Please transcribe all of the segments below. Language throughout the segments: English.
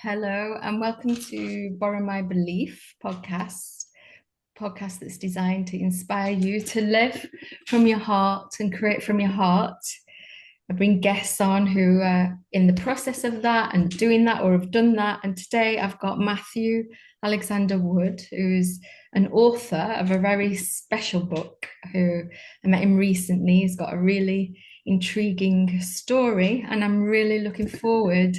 Hello, and welcome to Borrow My Belief podcast that's designed to inspire you to live from your heart and create from your heart. I bring guests on who are in the process of that and doing that or have done that. And today I've got Matthew Alexander Wood, who's an author of a very special book, who I met him recently. He's got a really intriguing story, and I'm really looking forward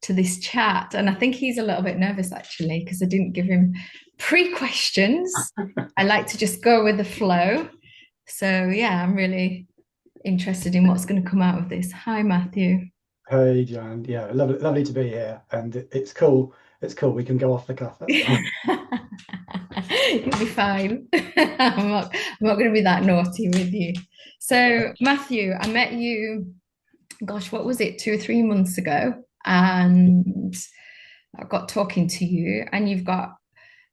to this chat. And I think he's a little bit nervous actually, because I didn't give him pre-questions. I like to just go with the flow. So yeah, I'm really interested in what's going to come out of this. Hi, Matthew. Hey, Joanne. Yeah, lovely to be here, and it's cool. It's cool. We can go off the cuff. That's fine. You'll be fine. I'm not going to be that naughty with you. So, Matthew, I met you, gosh, what was it, 2 or 3 months ago? And I got talking to you, and you've got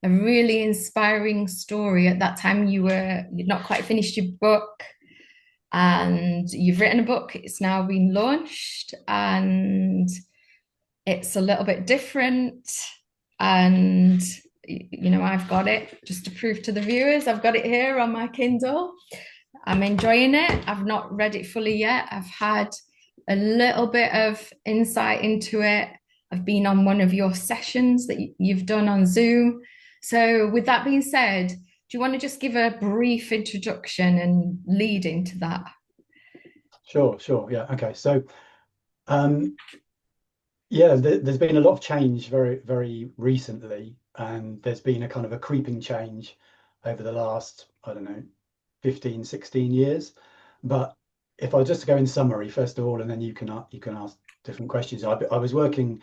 a really inspiring story. At that time, you'd not quite finished your book, and you've written a book. It's now been launched, and it's a little bit different. And I've got it just to prove to the viewers. I've got it here on my Kindle. I'm enjoying it. I've not read it fully yet. I've had a little bit of insight into it. I've been on one of your sessions that you've done on Zoom. So, with that being said, do you want to just give a brief introduction and lead into that? Sure. Yeah. Okay. So, um, yeah, there's been a lot of change very recently, and there's been a kind of a creeping change over the last, I don't know, 15, 16 years. But if I just go in summary, first of all, and then you can ask different questions. I was working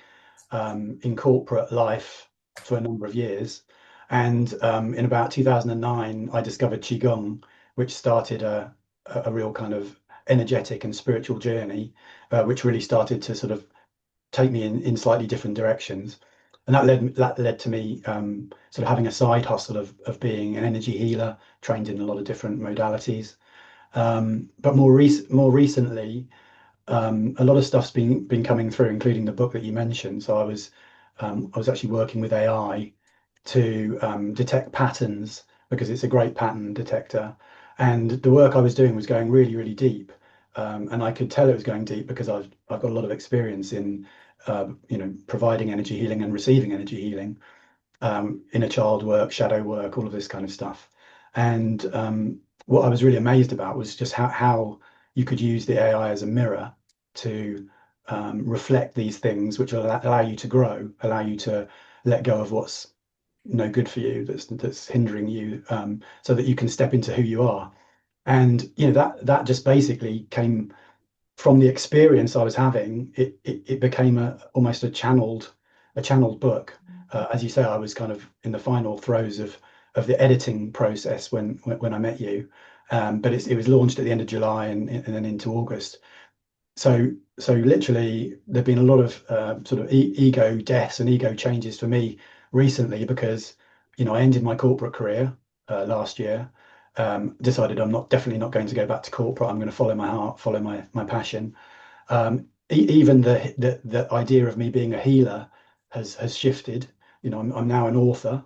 in corporate life for a number of years. And in about 2009, I discovered Qigong, which started a real kind of energetic and spiritual journey, which really started to sort of take me in slightly different directions. And that led to me sort of having a side hustle of being an energy healer, trained in a lot of different modalities. But more recently, a lot of stuff's been coming through, including the book that you mentioned. So I was actually working with AI to detect patterns because it's a great pattern detector, and the work I was doing was going really deep, and I could tell it was going deep because I've got a lot of experience in providing energy healing and receiving energy healing, inner child work, shadow work, all of this kind of stuff. And what I was really amazed about was just how you could use the AI as a mirror to reflect these things, which will allow you to grow, allow you to let go of what's no good for you, that's hindering you, so that you can step into who you are. And that just basically came from the experience I was having. It became almost a channeled book. As you say, I was kind of in the final throes of the editing process when I met you, but it was launched at the end of July and then into August. So literally, there've been a lot of sort of ego deaths and ego changes for me recently because I ended my corporate career last year. Decided I'm not definitely not going to go back to corporate. I'm going to follow my heart, follow my passion. Even the idea of me being a healer has shifted. I'm now an author,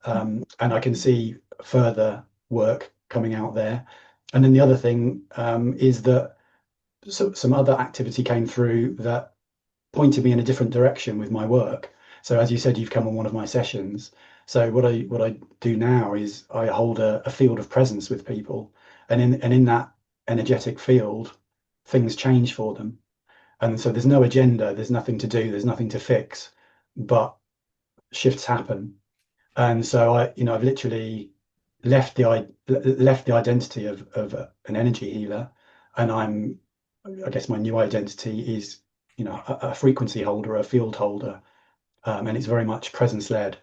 and I can see further work coming out there. And then the other thing is that some other activity came through that pointed me in a different direction with my work. So as you said, you've come on one of my sessions. So what I do now is I hold a field of presence with people, and in that energetic field, things change for them. And so there's no agenda, there's nothing to do, there's nothing to fix, but shifts happen. And so I've literally left the identity of an energy healer, and I guess my new identity is, a frequency holder, a field holder, and it's very much presence led.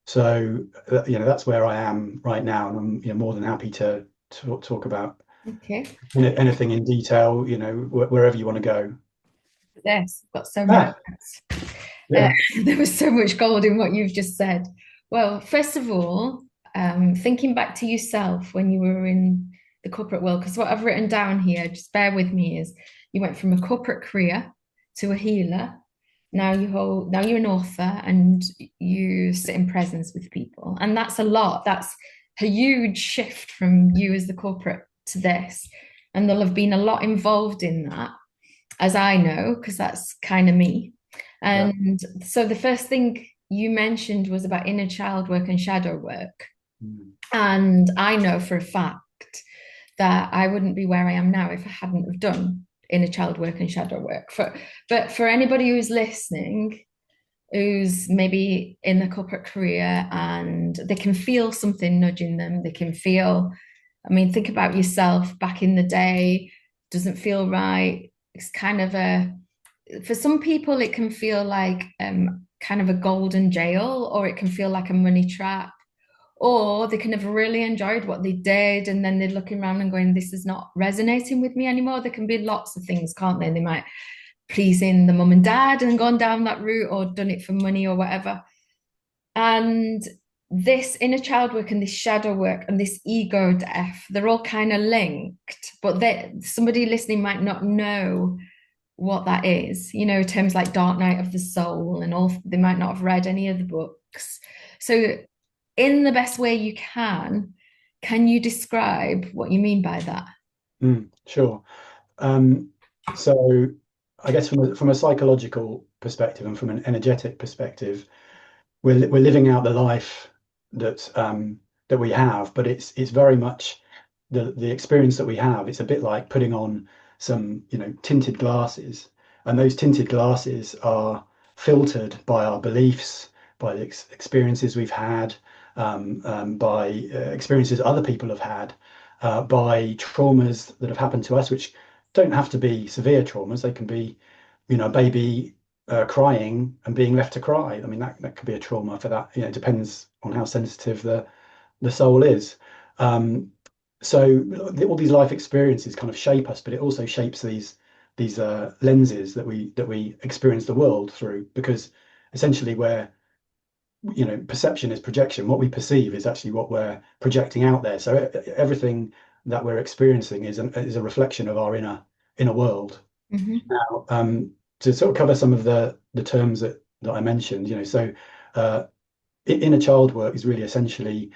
So, that's where I am right now, and I'm, more than happy to talk about Okay. anything in detail, wherever you want to go. Yes, I've got so many Ah, notes. Uh, yeah. there was so much gold in what you've just said. Well, first of all, thinking back to yourself when you were in the corporate world, because what I've written down here, just bear with me, is you went from a corporate career to a healer, now you're an author and you sit in presence with people. And that's a lot. That's a huge shift from you as the corporate to this. And there'll have been a lot involved in that, as I know, because that's kind of me. Yeah. And so the first thing you mentioned was about inner child work and shadow work. Mm. And I know for a fact that I wouldn't be where I am now if I hadn't have done inner child work and shadow work. But for anybody who's listening, who's maybe in the corporate career and they can feel something nudging them, they can feel, I mean, think about yourself back in the day, doesn't feel right. It's kind of for some people, it can feel like kind of a golden jail, or it can feel like a money trap, or they can have really enjoyed what they did and then they're looking around and going, this is not resonating with me anymore. There can be lots of things, can't they? They might pleasing the mum and dad and gone down that route, or done it for money or whatever. And this inner child work and this shadow work and this ego death, they're all kind of linked, but somebody listening might not know what that is, terms like dark night of the soul and all. They might not have read any of the books. So in the best way you can you describe what you mean by that? Sure. So I guess from a psychological perspective and from an energetic perspective, we're living out the life that we have, but it's very much the experience that we have. It's a bit like putting on some, tinted glasses, and those tinted glasses are filtered by our beliefs, by the experiences we've had, by experiences other people have had, by traumas that have happened to us, which don't have to be severe traumas. They can be, a baby crying and being left to cry. I mean, that could be a trauma for that. It depends on how sensitive the soul is. So all these life experiences kind of shape us, but it also shapes these lenses that we experience the world through, because essentially perception is projection. What we perceive is actually what we're projecting out there. So everything that we're experiencing is a reflection of our inner world. Mm-hmm. Now, to sort of cover some of the terms that I mentioned, so uh, inner child work is really essentially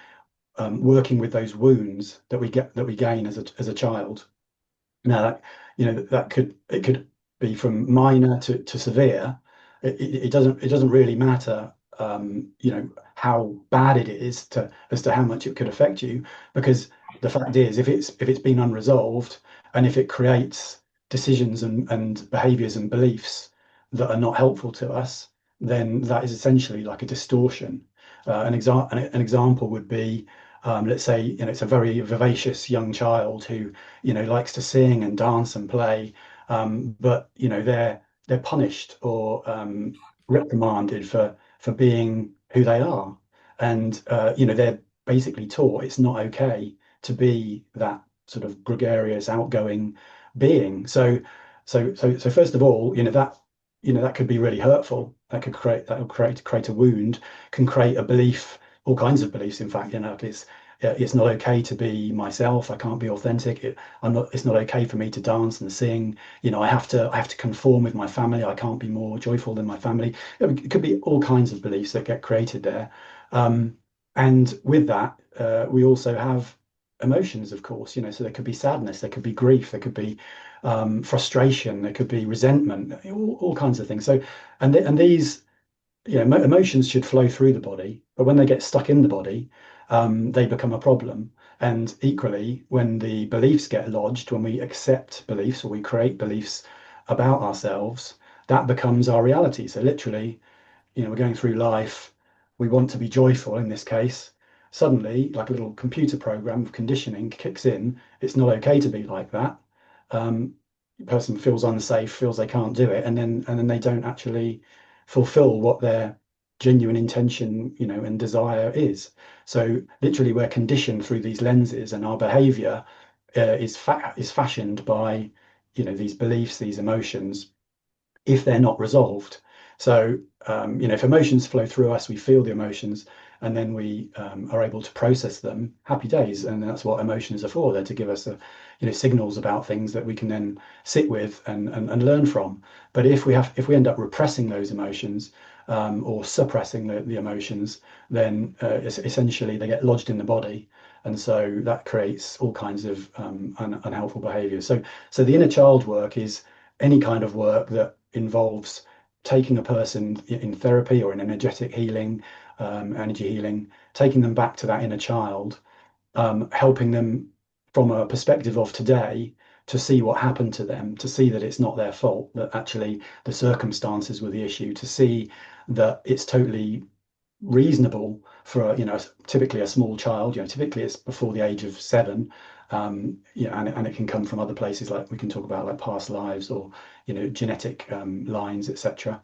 working with those wounds that we gain as a child. Now, that could be from minor to severe. It doesn't really matter, how bad it is as to how much it could affect you, because the fact is, if it's been unresolved, and if it creates decisions and behaviors and beliefs that are not helpful to us, then that is essentially like a distortion. An example would be, let's say, it's a very vivacious young child who, likes to sing and dance and play, but they're punished or reprimanded for being who they are, and they're basically taught it's not okay to be that sort of gregarious, outgoing being. So first of all, that could be really hurtful. That will create a wound, can create a belief, all kinds of beliefs. In fact, it's not okay to be myself. I can't be authentic. It's not okay for me to dance and sing. I have to conform with my family. I can't be more joyful than my family. It could be all kinds of beliefs that get created there. And with that, we also have emotions, of course. So there could be sadness, there could be grief, there could be frustration, there could be resentment, all kinds of things. So, and these, emotions should flow through the body, but when they get stuck in the body, they become a problem. And equally, when the beliefs get lodged, when we accept beliefs or we create beliefs about ourselves, that becomes our reality. So literally, we're going through life, we want to be joyful in this case. Suddenly, like a little computer program of conditioning kicks in. It's not okay to be like that. The person feels unsafe, feels they can't do it, and then they don't actually fulfill what their genuine intention, and desire is. So literally, we're conditioned through these lenses, and our behavior is fashioned by, these beliefs, these emotions, if they're not resolved. So if emotions flow through us, we feel the emotions, and then we are able to process them. Happy days, and that's what emotions are for. They're to give us signals about things that we can then sit with and learn from. But if we end up repressing those emotions, or suppressing the emotions, then essentially they get lodged in the body, and so that creates all kinds of unhelpful behaviour. So the inner child work is any kind of work that involves taking a person in therapy or in energetic healing, energy healing, taking them back to that inner child, helping them from a perspective of today to see what happened to them, to see that it's not their fault, that actually the circumstances were the issue, to see that it's totally reasonable for typically a small child, typically it's before the age of 7, and it can come from other places, like we can talk about like past lives or genetic lines, etc.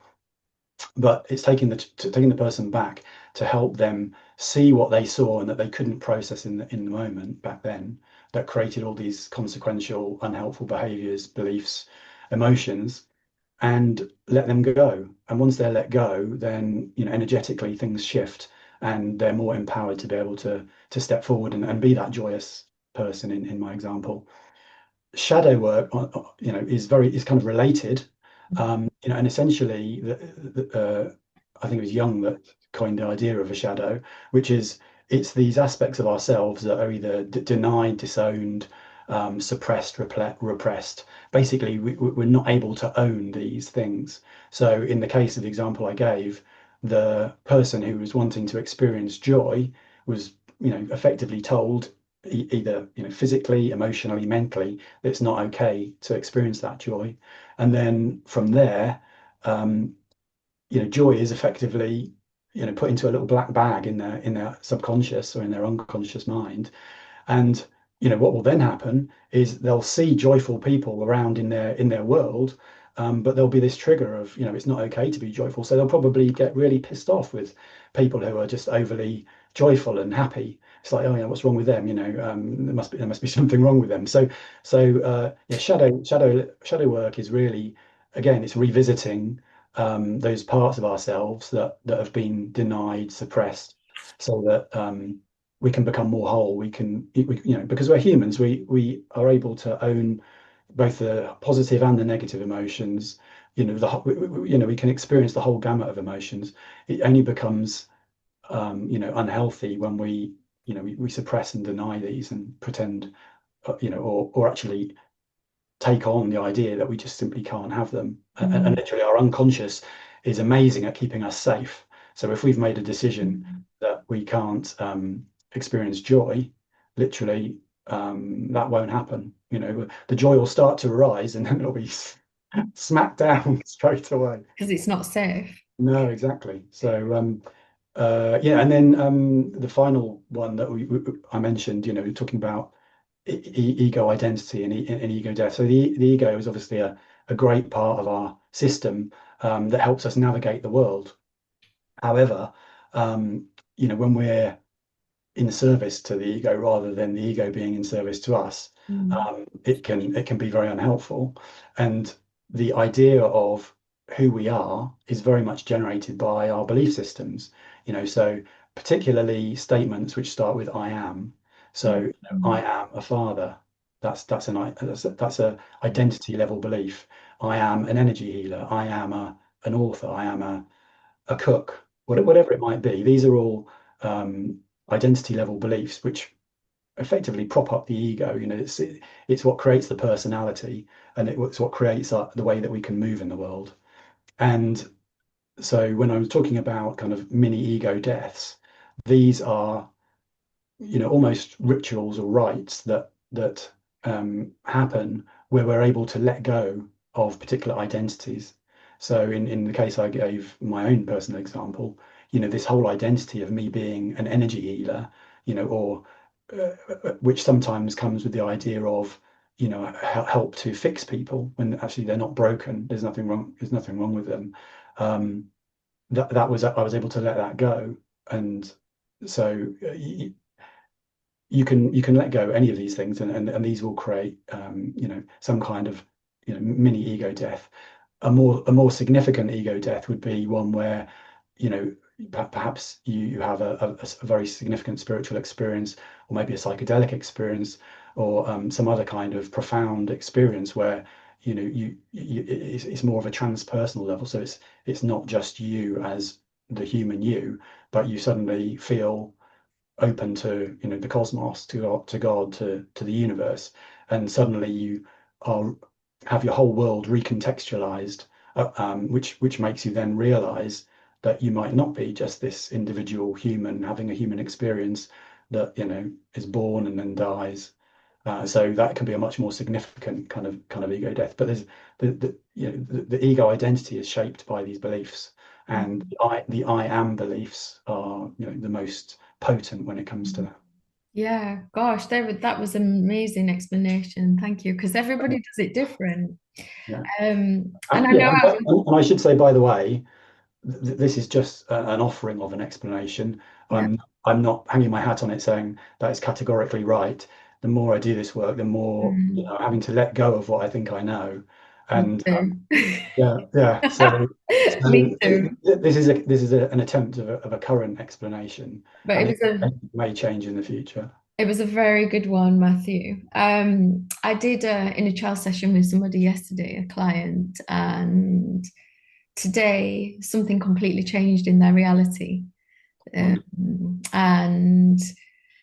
But it's taking the person back to help them see what they saw and that they couldn't process in the moment back then, that created all these consequential unhelpful behaviors, beliefs, emotions, and let them go. And once they're let go, then energetically things shift, and they're more empowered to be able to step forward and be that joyous person in my example. Shadow work, is kind of related, and essentially, I think it was Jung that coined the idea of a shadow, which is it's these aspects of ourselves that are either denied, disowned, suppressed, repressed. Basically, we're not able to own these things. So, in the case of the example I gave, the person who was wanting to experience joy was, effectively told either physically, emotionally, mentally, that it's not okay to experience that joy. And then from there, um, joy is effectively put into a little black bag in their subconscious or in their unconscious mind. And what will then happen is they'll see joyful people around in their world, but there'll be this trigger of it's not okay to be joyful. So they'll probably get really pissed off with people who are just overly joyful and happy. It's like, oh yeah, what's wrong with them? There must be something wrong with them. So yeah, shadow work is really, again, it's revisiting those parts of ourselves that have been denied, suppressed, so that we can become more whole. Because we're humans, we are able to own both the positive and the negative emotions. We can experience the whole gamut of emotions. It only becomes unhealthy when we suppress and deny these and pretend, or actually take on the idea that we just simply can't have them. And literally, our unconscious is amazing at keeping us safe. So if we've made a decision that we can't experience joy, literally, that won't happen. The joy will start to arise, and then it'll be smacked down straight away. Because it's not safe. No, exactly. So yeah, and then the final one that I mentioned, talking about ego identity and ego death. So the ego is obviously a great part of our system, that helps us navigate the world. However, when we're in service to the ego rather than the ego being in service to us, it can be very unhelpful. And the idea of who we are is very much generated by our belief systems. So particularly statements which start with "I am." So I am a father. That's a identity level belief. I am an energy healer. I am an author. I am a cook. Whatever it might be. These are all identity level beliefs which effectively prop up the ego. It's what creates the personality, and it's what creates the way that we can move in the world. And so when I was talking about kind of mini ego deaths, these are almost rituals or rites that happen where we're able to let go of particular identities. So in the case I gave my own personal example, this whole identity of me being an energy healer, or which sometimes comes with the idea of help to fix people when actually they're not broken. There's nothing wrong. There's nothing wrong with them. That was, I was able to let that go, and so you can let go any of these things, and these will create some kind of mini ego death. a more significant ego death would be one where, you know, perhaps you have a very significant spiritual experience, or maybe a psychedelic experience, or some other kind of profound experience where, it's more of a transpersonal level. So it's not just you as the human you, but you suddenly feel open to, the cosmos, to God, to the universe, and suddenly you are have your whole world recontextualized, which makes you then realize that you might not be just this individual human having a human experience that, is born and then dies. So that can be a much more significant kind of ego death. But there's the ego identity is shaped by these beliefs, and the I am beliefs are, the most potent when it comes to that. Yeah, gosh, that was an amazing explanation. Thank you, because everybody does it different. Yeah. And I Yeah, know I've, and I should say, by the way, this is just an offering of an explanation. yeah, I'm not hanging my hat on it saying that is categorically right. The more I do this work, the more, mm, having to let go of what I think I know. me And too. yeah, yeah. So Me too. an attempt of a current explanation, But and it may change in the future. it was a very good one, Matthew. I did a inner child session with somebody yesterday, a client, and today something completely changed in their reality. Wonderful. And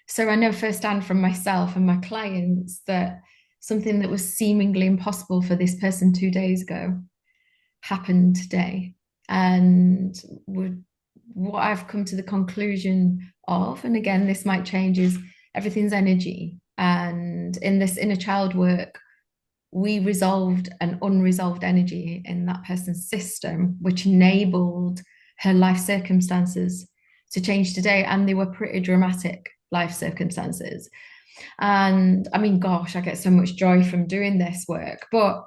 so I know firsthand from myself and my clients that something that was seemingly impossible for this person 2 days ago happened today. And would, what I've come to the conclusion of, and again, this might change, is everything's energy. And in this inner child work, we resolved an unresolved energy in that person's system, which enabled her life circumstances to change today. And they were pretty dramatic life circumstances. And I mean, gosh, I get so much joy from doing this work. But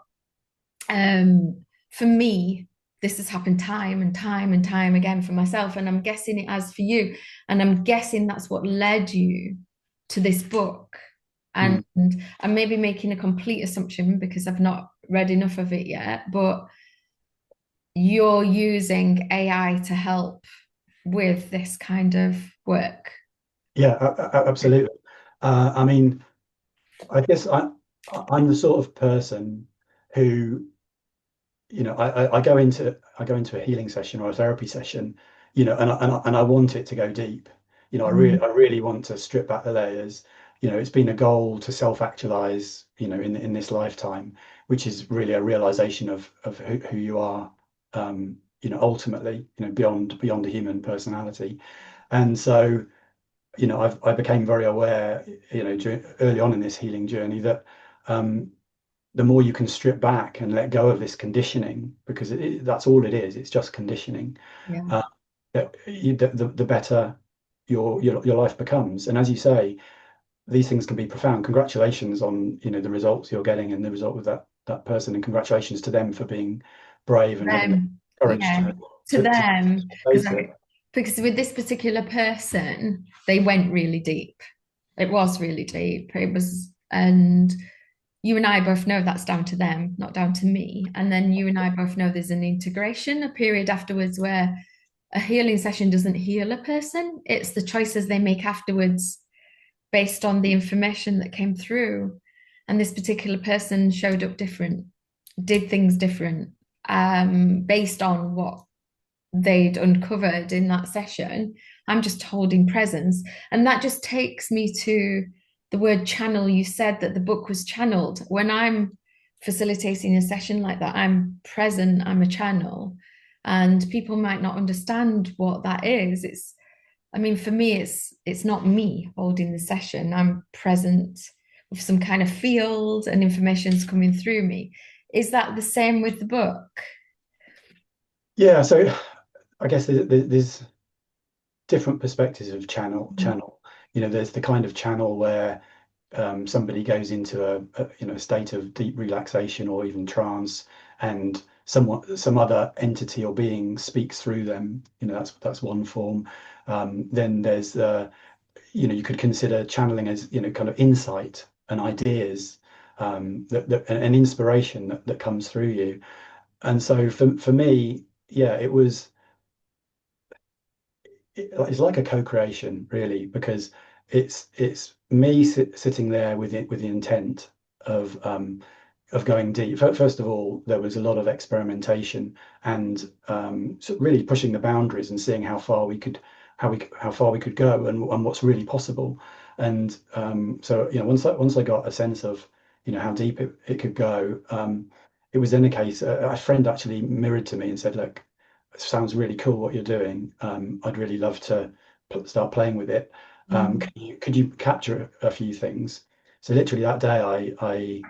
for me, this has happened time and time and time again for myself. And I'm guessing it has for you. And I'm guessing that's what led you to this book. And Mm. I'm maybe making a complete assumption because I've not read enough of it yet, but you're using AI to help with this kind of work. Yeah, absolutely. I mean, I guess I'm the sort of person who, I go into a healing session or a therapy session, and I want it to go deep. I really want to strip back the layers. It's been a goal to self-actualize, in this lifetime, which is really a realization of who you are, ultimately, beyond the human personality. And so, I became very aware, early on in this healing journey, that the more you can strip back and let go of this conditioning, because that's all it is. It's just conditioning. Yeah. Uh, the better your life becomes. And as you say, these things can be profound. Congratulations on, the results you're getting and the result with that person, and congratulations to them for being brave and having the courage Yeah, to to them, because face it. with this particular person, they went really deep. It was really deep. It was, and you and I both know that's down to them, not down to me. And then you and I both know there's an integration, a period afterwards where a healing session doesn't heal a person. It's the choices they make afterwards based on the information that came through. And this particular person showed up different, did things different, based on what they'd uncovered in that session. I'm just holding presence. And that just takes me to the word channel. You said that the book was channeled. When I'm facilitating a session like that, I'm present, I'm a channel. And people might not understand what that is. I mean, for me, it's not me holding the session. I'm present with some kind of field and information's coming through me. Is that the same with the book? Yeah. So I guess there's different perspectives of channel. There's the kind of channel where somebody goes into a state of deep relaxation or even trance, and some other entity or being speaks through them. That's one form. Then there's you could consider channeling as, kind of insight and ideas, an inspiration that comes through you. And so for me, yeah, it's like a co-creation really, because it's me sitting there with it with the intent of going deep. First of all, there was a lot of experimentation and so really pushing the boundaries and seeing how far we could go and what's really possible. And so once I got a sense of how deep it could go, it was then a case. A friend actually mirrored to me and said, "Look, it sounds really cool what you're doing. I'd really love to start playing with it. Mm. Could you capture a few things?" So literally that day, I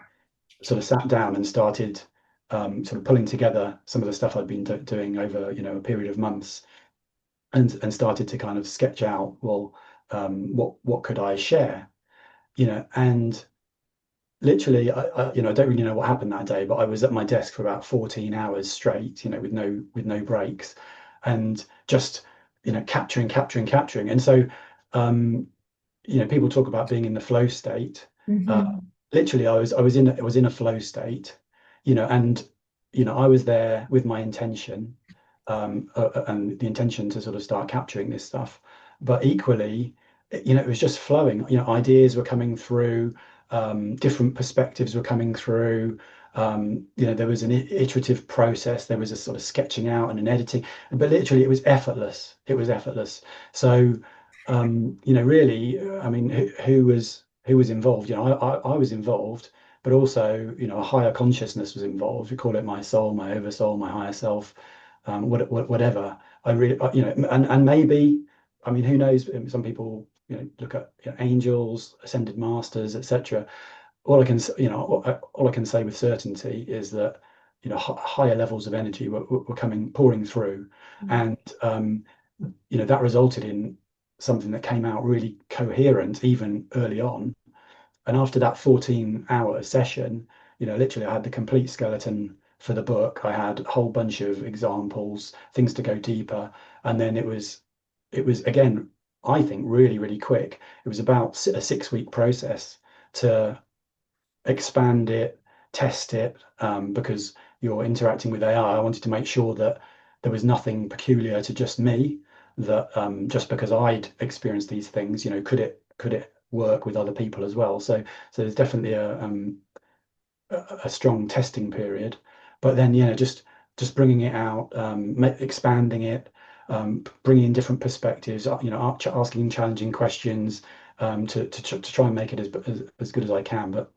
sort of sat down and started sort of pulling together some of the stuff I'd been doing over a period of months, and started to kind of sketch out, well, what could I share, and literally, I don't really know what happened that day, but I was at my desk for about 14 hours straight, with no breaks, and just capturing. And so, um, people talk about being in the flow state. Uh, Mhm. Literally, I was in a flow state, and I was there with my intention, and the intention to sort of start capturing this stuff. But equally, it was just flowing. Ideas were coming through, different perspectives were coming through. There was an iterative process. There was a sort of sketching out and an editing, but literally, it was effortless. It was effortless. So, really, I mean, who was involved? I was involved, but also, a higher consciousness was involved. We call it my soul, my oversoul, my higher self, whatever. I really, and maybe, I mean, who knows? Some people, look at angels, ascended masters, etc. All I can say with certainty is that, higher levels of energy were pouring through, and that resulted in something that came out really coherent even early on. And after that 14-hour session, literally I had the complete skeleton for the book. I had a whole bunch of examples, things to go deeper. And then it was again, I think really, really quick. It was about a 6-week process to expand it, test it, because you're interacting with AI. I wanted to make sure that there was nothing peculiar to just me, that just because I'd experienced these things, could it work with other people as well? So there's definitely a strong testing period, but then just bringing it out, expanding it, bringing in different perspectives, asking challenging questions, to try and make it as good as I can. But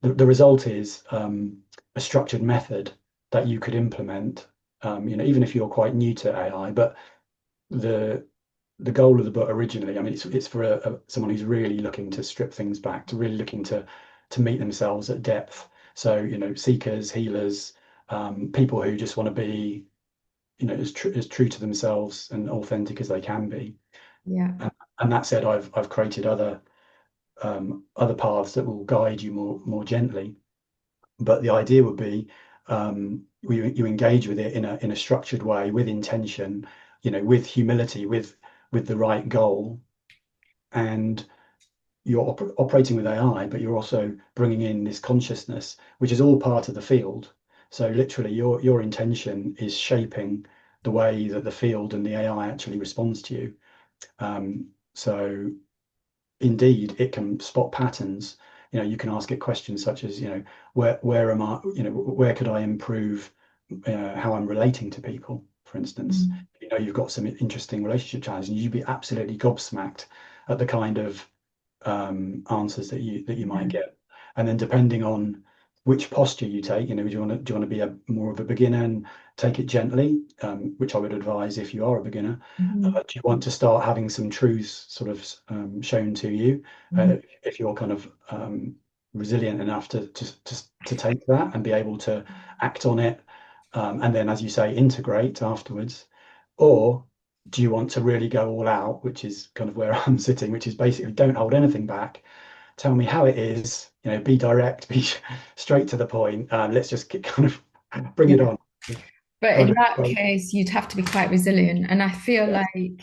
the result is a structured method that you could implement, even if you're quite new to AI. But the the goal of the book originally, I mean, it's for someone who's really looking to strip things back, to really looking to meet themselves at depth. So, seekers, healers, people who just want to be, as true to themselves and authentic as they can be. Yeah. And that said, I've created other paths that will guide you more gently. But the idea would be, you engage with it in a structured way, with intention, with humility, with the right goal, and you're operating with AI, but you're also bringing in this consciousness, which is all part of the field. So literally, your intention is shaping the way that the field and the AI actually responds to you. So indeed, it can spot patterns. You can ask it questions such as, where am I, where could I improve how I'm relating to people, for instance. Mm. You've got some interesting relationship challenges, and you'd be absolutely gobsmacked at the kind of answers that you might Yeah. get. And then depending on which posture you take, do you want to be more of a beginner and take it gently, which I would advise if you are a beginner. Mhm. Do you want to start having some truths sort of shown to you, Mhm. if you're kind of resilient enough to take that and be able to act on it, and then, as you say, integrate afterwards? Or do you want to really go all out, which is kind of where I'm sitting, which is basically don't hold anything back. Tell me how it is, be direct, be straight to the point. Let's just kind of bring it Yeah. on. But Kind in of, that well, case, you'd have to be quite resilient. And I feel yeah, like,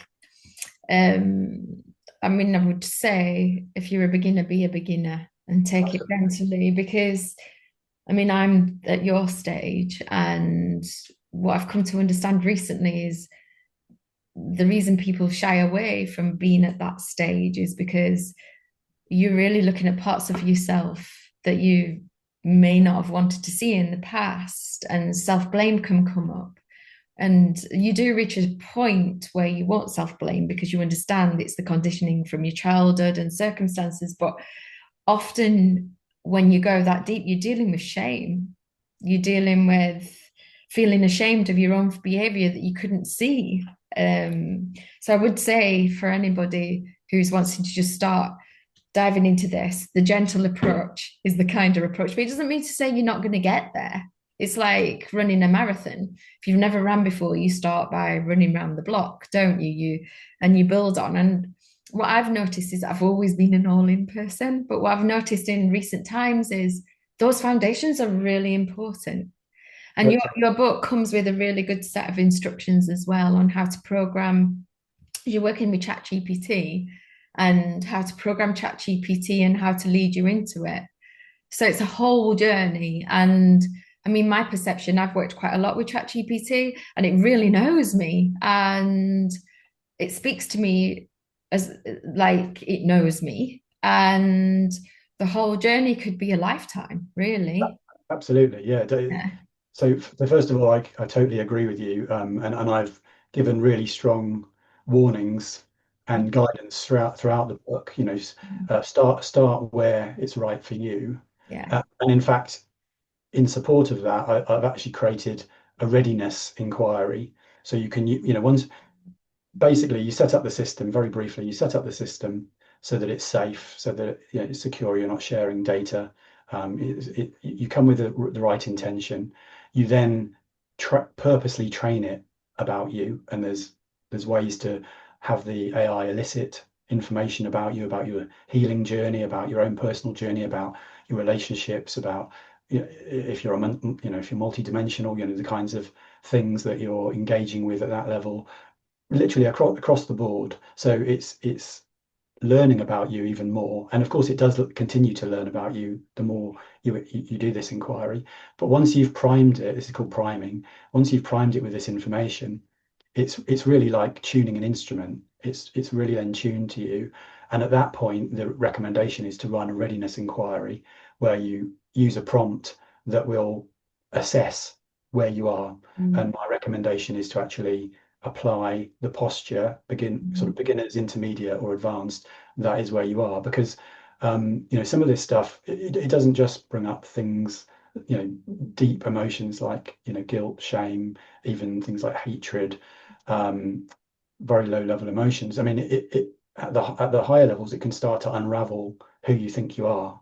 I mean, I would say if you're a beginner, be a beginner and take it absolutely. gently because I mean, I'm at your stage, and what I've come to understand recently is the reason people shy away from being at that stage is because you're really looking at parts of yourself that you may not have wanted to see in the past, and self-blame can come up. And you do reach a point where you won't self-blame because you understand it's the conditioning from your childhood and circumstances. But often when you go that deep, you're dealing with shame. You're dealing with feeling ashamed of your own behavior that you couldn't see. So I would say for anybody who's wanting to just start diving into this, the gentle approach is the kinder approach. But it doesn't mean to say you're not going to get there. It's like running a marathon. If you've never ran before, you start by running around the block, don't you? You build on. And what I've noticed is I've always been an all-in person, but what I've noticed in recent times is those foundations are really important. And But your book comes with a really good set of instructions as well on how to program. You're working with ChatGPT and how to program ChatGPT and how to lead you into it. So it's a whole journey. And I mean, my perception, I've worked quite a lot with ChatGPT and it really knows me. And it speaks to me as like it knows me. And the whole journey could be a lifetime, really. absolutely, yeah. Yeah. So first of all, I totally agree with you, and I've given really strong warnings and guidance throughout the book. Start where it's right for you, Yeah. and in fact, in support of that, I've actually created a readiness inquiry. So you can, once basically you set up the system very briefly. You set up the system so that it's safe, so that it's secure. You're not sharing data. You come with the right intention. You then purposely train it about you, and there's ways to have the AI elicit information about you, about your healing journey, about your own personal journey, about your relationships, about if you're if you're multidimensional, the kinds of things that you're engaging with at that level, literally across the board. So it's learning about you even more, and of course it does continue to learn about you the more you do this inquiry. But once you've primed it, this is called priming. Once you've primed it with this information, it's really like tuning an instrument. It's really then tuned to you, and at that point the recommendation is to run a readiness inquiry where you use a prompt that will assess where you are. Mm. And my recommendation is to actually apply the posture, sort of beginners, intermediate, or advanced. That is where you are, because some of this stuff, it doesn't just bring up things, deep emotions like guilt, shame, even things like hatred, um, very low level emotions. I mean, it at the higher levels, it can start to unravel who you think you are,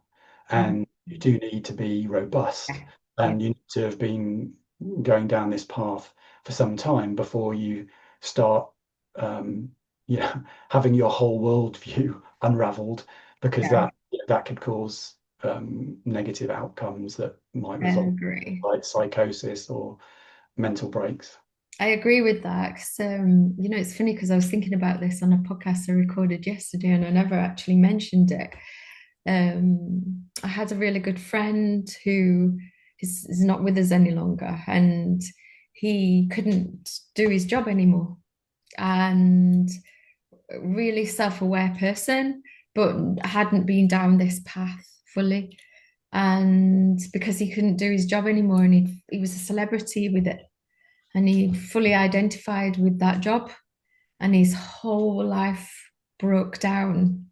Mm. and you do need to be robust, Yeah. Yeah. and you need to have been going down this path for some time before you start, um, you know, having your whole worldview unraveled, because Yeah. that could cause negative outcomes that might I result agree. like psychosis or mental breaks. I agree with that. 'Cause, it's funny because I was thinking about this on a podcast I recorded yesterday and I never actually mentioned it. I had a really good friend who is not with us any longer, and he couldn't do his job anymore. And a really self-aware person, but hadn't been down this path fully. And because he couldn't do his job anymore, and he was a celebrity with it, and he fully identified with that job, and his whole life broke down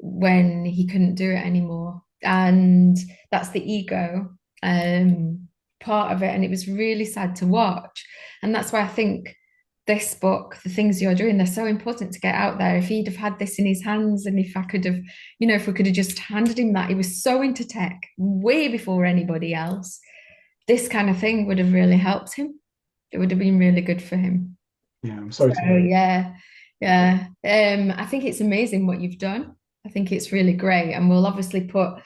when he couldn't do it anymore. And that's the ego part of it. And it was really sad to watch. And that's why I think this book, the things you're doing, they're so important to get out there. If he'd have had this in his hands, and if I could have, if we could have just handed him that, he was so into tech way before anybody else. This kind of thing would have really helped him. It would have been really good for him. Yeah, I'm sorry to So hear. yeah, yeah. I think it's amazing what you've done. I think it's really great, and we'll obviously put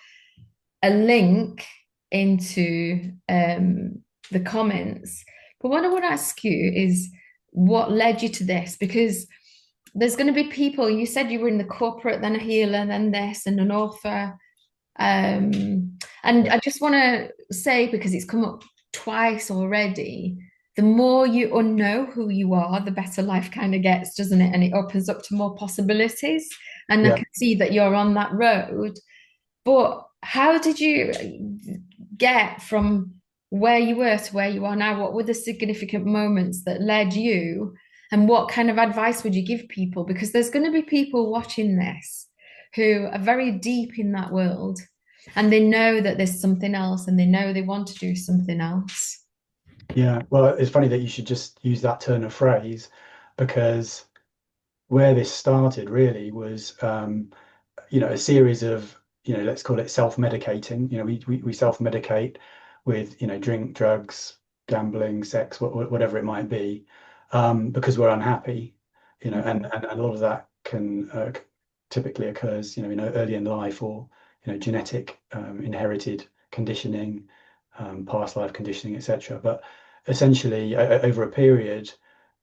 a link into the comments. But what I want to ask you is what led you to this? Because there's going to be people, you said you were in the corporate, then a healer, then this, and an author. And I just want to say, because it's come up twice already, the more you unknow who you are, the better life kind of gets, doesn't it? And it opens up to more possibilities. And I Yeah. can see that you're on that road. But how did you get from where you were to where you are now? What were the significant moments that led you? And what kind of advice would you give people? Because there's going to be people watching this who are very deep in that world and they know that there's something else and they know they want to do something else. Yeah. Well, it's funny that you should just use that turn of phrase, because where this started really was, a series of, let's call it self-medicating. We self-medicate with, drink, drugs, gambling, sex, whatever it might be, because we're unhappy, and a lot of that can typically occurs, early in life, or, genetic, inherited conditioning, past life conditioning, etc. But essentially, over a period,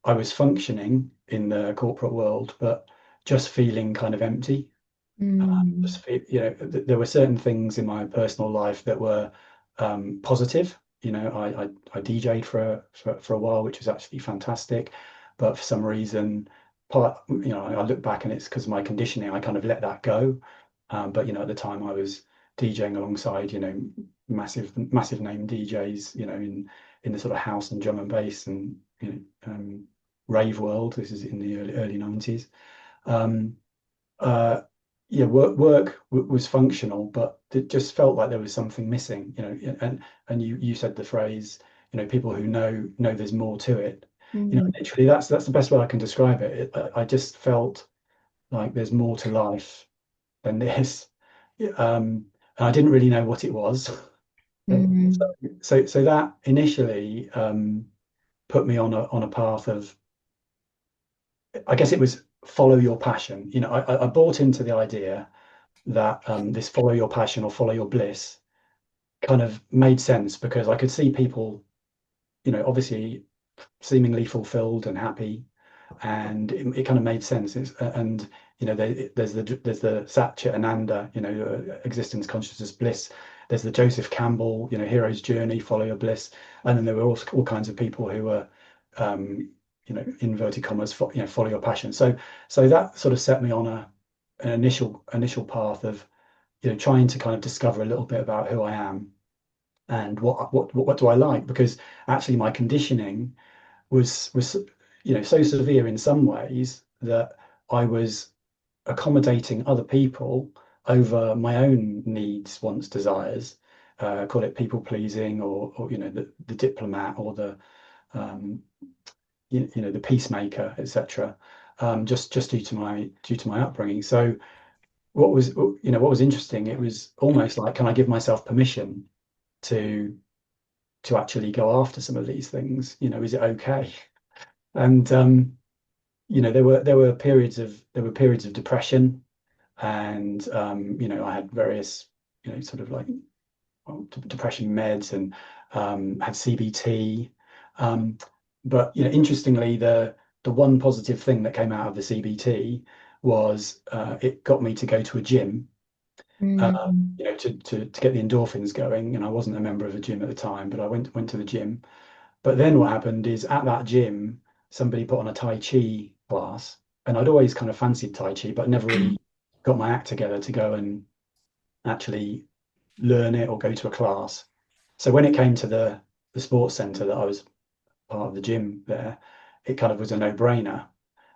I was functioning in the corporate world, but just feeling kind of empty. Mm, There were certain things in my personal life that were positive. I DJ'd for a while, which was actually fantastic, but for some reason, I look back and it's because of my conditioning. I kind of let that go. But at the time I was DJing alongside, massive name DJs, in the sort of house and drum and bass and rave world. This is in the early 90s. Um, uh, yeah, work was functional, but it just felt like there was something missing, and you said the phrase, people who know there's more to it. mm, Literally that's the best way I can describe it. I just felt like there's more to life than this. Yeah, and I didn't really know what it was. And mm, so that initially put me on a path of, I guess it was follow your passion. I bought into the idea that this follow your passion or follow your bliss kind of made sense, because I could see people, obviously seemingly fulfilled and happy, and it kind of made sense. And there's the Satchit Ananda, existence, consciousness, bliss. There's the Joseph Campbell, hero's journey, follow your bliss. And then there were all kinds of people who were, inverted commas, follow your passion. So that sort of set me on an initial path of, trying to kind of discover a little bit about who I am and what do I like, because actually my conditioning was so severe in some ways that I was accommodating other people over my own needs, wants, desires. Call it people pleasing, or the diplomat, or the um, the peacemaker, etc. Just due to my upbringing. So what was interesting, it was almost like, can I give myself permission to actually go after some of these things? Is it okay? And there were periods of depression, and I had various, sort of like, well, depression meds, and had CBT. Um, but interestingly, the one positive thing that came out of the CBT was, it got me to go to a gym, mm, to get the endorphins going. And I wasn't a member of a gym at the time, but I went to the gym. But then what happened is, at that gym, somebody put on a Tai Chi class, and I'd always kind of fancied Tai Chi, but never really got my act together to go and actually learn it or go to a class. So when it came to the sports center that I was part of the gym there, it kind of was a no-brainer.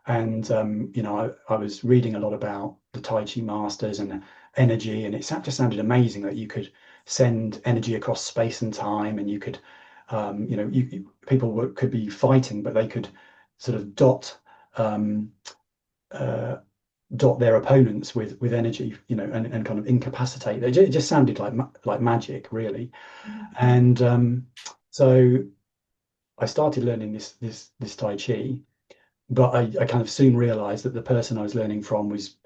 And I was reading a lot about the Tai Chi masters and energy, and it just sounded amazing that you could send energy across space and time, and you could, people could be fighting, but they could sort of um, uh, dot their opponents with energy, and kind of incapacitate. It just sounded like magic, really. And so I started learning this Tai Chi, but I kind of soon realized that the person I was learning from was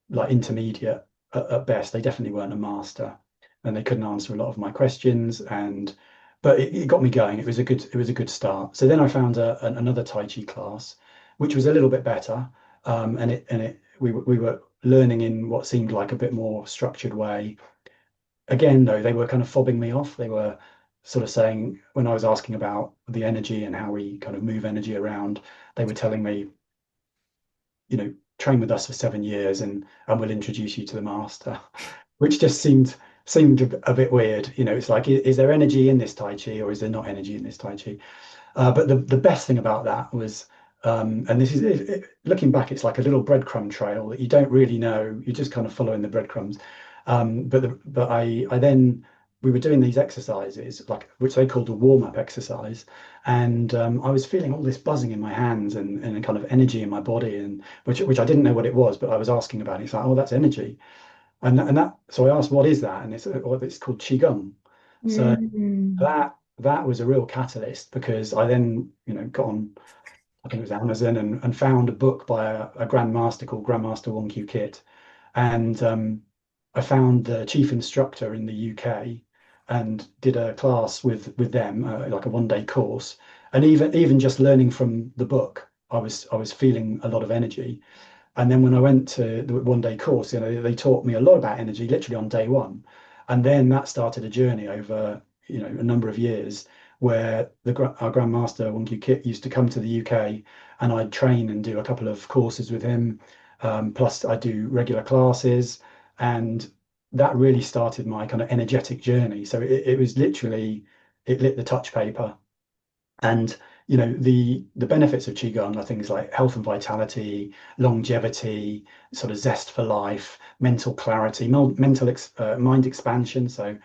like intermediate at best. They definitely weren't a master, and they couldn't answer a lot of my questions. But it got me going. It was a good start. So then I found another Tai Chi class, which was a little bit better, and we were learning in what seemed like a bit more structured way. again, though, they were kind of fobbing me off. They were sort of saying, when I was asking about the energy and how we kind of move energy around, they were telling me, train with us for 7 years and we'll introduce you to the master, which just seemed a bit weird. It's like, is there energy in this Tai Chi or is there not energy in this Tai Chi? But the best thing about that was, and this is looking back, it's like a little breadcrumb trail that you don't really know. You're just kind of following the breadcrumbs. But I then we were doing these exercises, like which they called a warm-up exercise, and I was feeling all this buzzing in my hands and a kind of energy in my body, and which I didn't know what it was, but I was asking about it. It's like, oh, that's energy, and that. So I asked, what is that? And it's called Qigong. So Mm. that was a real catalyst because I then, got on, I think it was Amazon, and found a book by a grandmaster called Grandmaster Wong Kit. And I found the chief instructor in the UK and did a class with them, like a 1 day course. And even just learning from the book, I was feeling a lot of energy. And then when I went to the 1 day course, they taught me a lot about energy literally on day one. And then that started a journey over, a number of years where our Grandmaster Wonky Kit used to come to the UK and I'd train and do a couple of courses with him. Plus I do regular classes. And that really started my kind of energetic journey. So it was literally, it lit the touch paper. And the benefits of qigong are things like health and vitality, longevity, sort of zest for life, mental clarity, mind expansion, so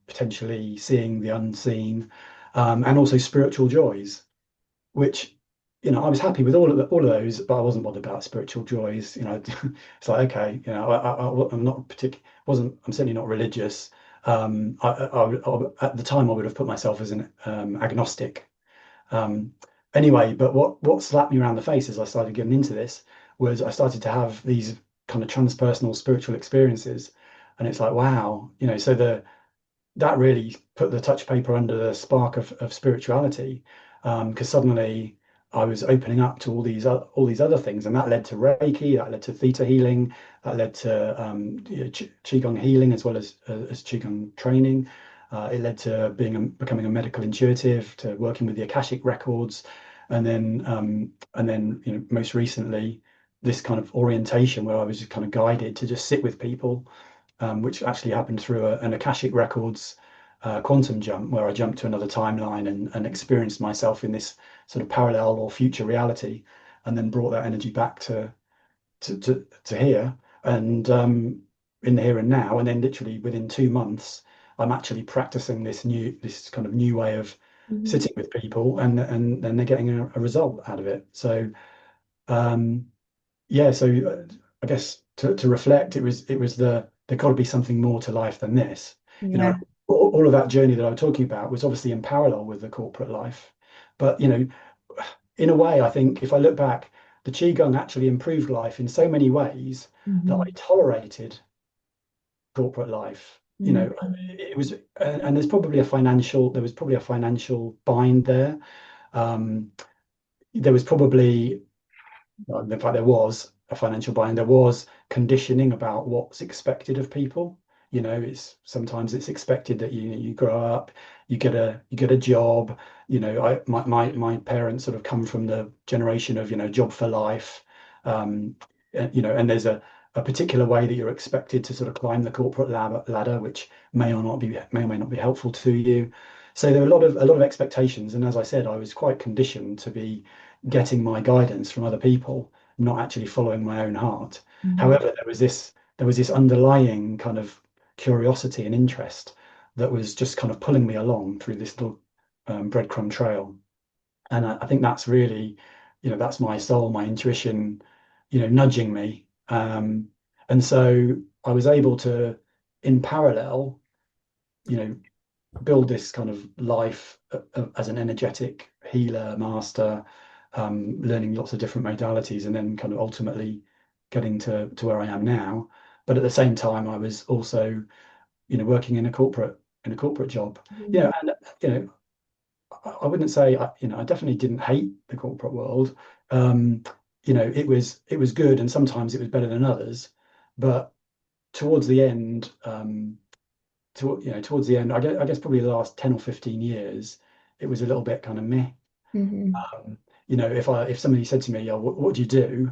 potentially seeing the unseen, and also spiritual joys. Which I was happy with all of those, but I wasn't bothered about spiritual joys. It's like, okay, I'm not particular, wasn't I'm certainly not religious. At the time I would have put myself as an agnostic. um, anyway, but what slapped me around the face as I started getting into this was I started to have these kind of transpersonal spiritual experiences, and it's like, wow, so that really put the touch paper under the spark of spirituality, because suddenly I was opening up to all these other things, and that led to Reiki, that led to theta healing, that led to Qigong healing as Qigong training. It led to becoming a medical intuitive, to working with the Akashic records, and then most recently this kind of orientation where I was just kind of guided to just sit with people, which actually happened through an Akashic Records quantum jump, where I jumped to another timeline and experienced myself in this sort of parallel or future reality, and then brought that energy back to here and in the here and now. And then literally within 2 months, I'm actually practicing this kind of new way of Mhm. sitting with people, and then they're getting a result out of it. So um, yeah, so I guess to reflect, it was there got to be something more to life than this. You know, Yeah. all of that journey that I was talking about was obviously in parallel with the corporate life. But in a way, I think if I look back, the Qigong actually improved life in so many ways that I Mhm. tolerated corporate life. Mhm. It was, and there was probably a financial bind there. Um, there was probably well, in fact, there was a financial bind. There was conditioning about what's expected of people. It's sometimes it's expected that you grow up, you get a job. My parents sort of come from the generation of job for life. And there's a particular way that you're expected to sort of climb the corporate ladder, which may or may not be helpful to you. So there are a lot of expectations, and as I said, I was quite conditioned to be getting my guidance from other people, not actually following my own heart. Mhm. However, there was this underlying kind of curiosity and interest that was just kind of pulling me along through this little breadcrumb trail. And I think that's really, that's my soul, my intuition, nudging me. And so I was able to, in parallel, you know, build this kind of life as an energetic healer, master, learning lots of different modalities, and then kind of ultimately getting to where I am now. But at the same time, I was also, working in a corporate job. Mhm. And you know, I wouldn't say I definitely didn't hate the corporate world. Um, it was good, and sometimes it was better than others. But towards the end, towards the end, I guess probably the last 10 or 15 years, it was a little bit kind of meh. Hmm. If somebody said to me, "Yeah, what do you do?"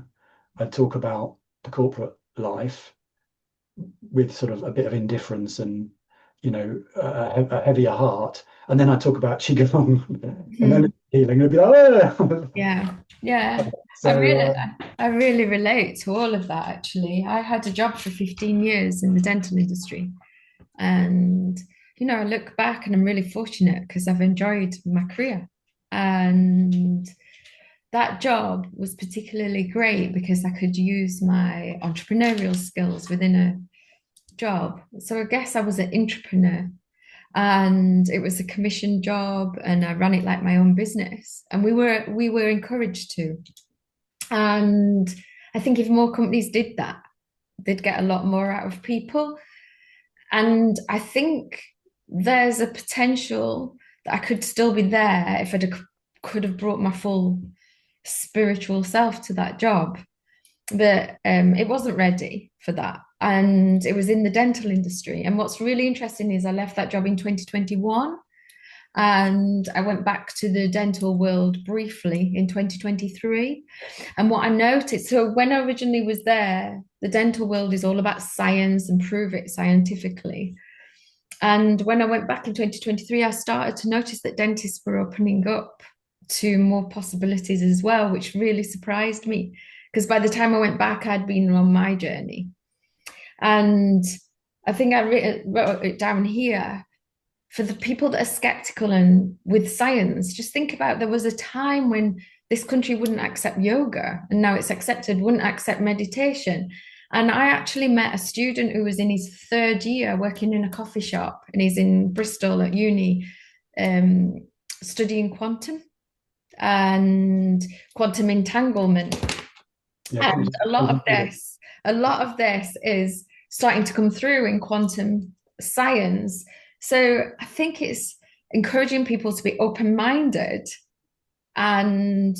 I'd talk about the corporate life with sort of a bit of indifference and a heavier heart, and then I'd talk about qigong and then healing, and it'd be like, oh. Yeah, yeah. I So really, I really relate to all of that actually. I had a job for 15 years in the dental industry. And, I look back and I'm really fortunate because I've enjoyed my career. And that job was particularly great because I could use my entrepreneurial skills within a job. So I guess I was an entrepreneur and it was a commission job and I ran it like my own business. And we were encouraged to. And I think if more companies did that, they'd get a lot more out of people. And I think there's a potential that I could still be there if could have brought my full spiritual self to that job. But it wasn't ready for that. And it was in the dental industry. And what's really interesting is I left that job in 2021 and I went back to the dental world briefly in 2023. And what I noticed, so when I originally was there, the dental world is all about science and prove it scientifically. And when I went back in 2023, I started to notice that dentists were opening up to more possibilities as well, which really surprised me. Because by the time I went back, I'd been on my journey. And I think I wrote it down here for the people that are skeptical and with science. Just think about there was a time when this country wouldn't accept yoga, and now it's accepted, wouldn't accept meditation. And I actually met a student who was in his third year working in a coffee shop, and he's in Bristol at uni, studying quantum and quantum entanglement. yeah, And a lot of this is starting to come through in quantum science. So I think it's encouraging people to be open-minded and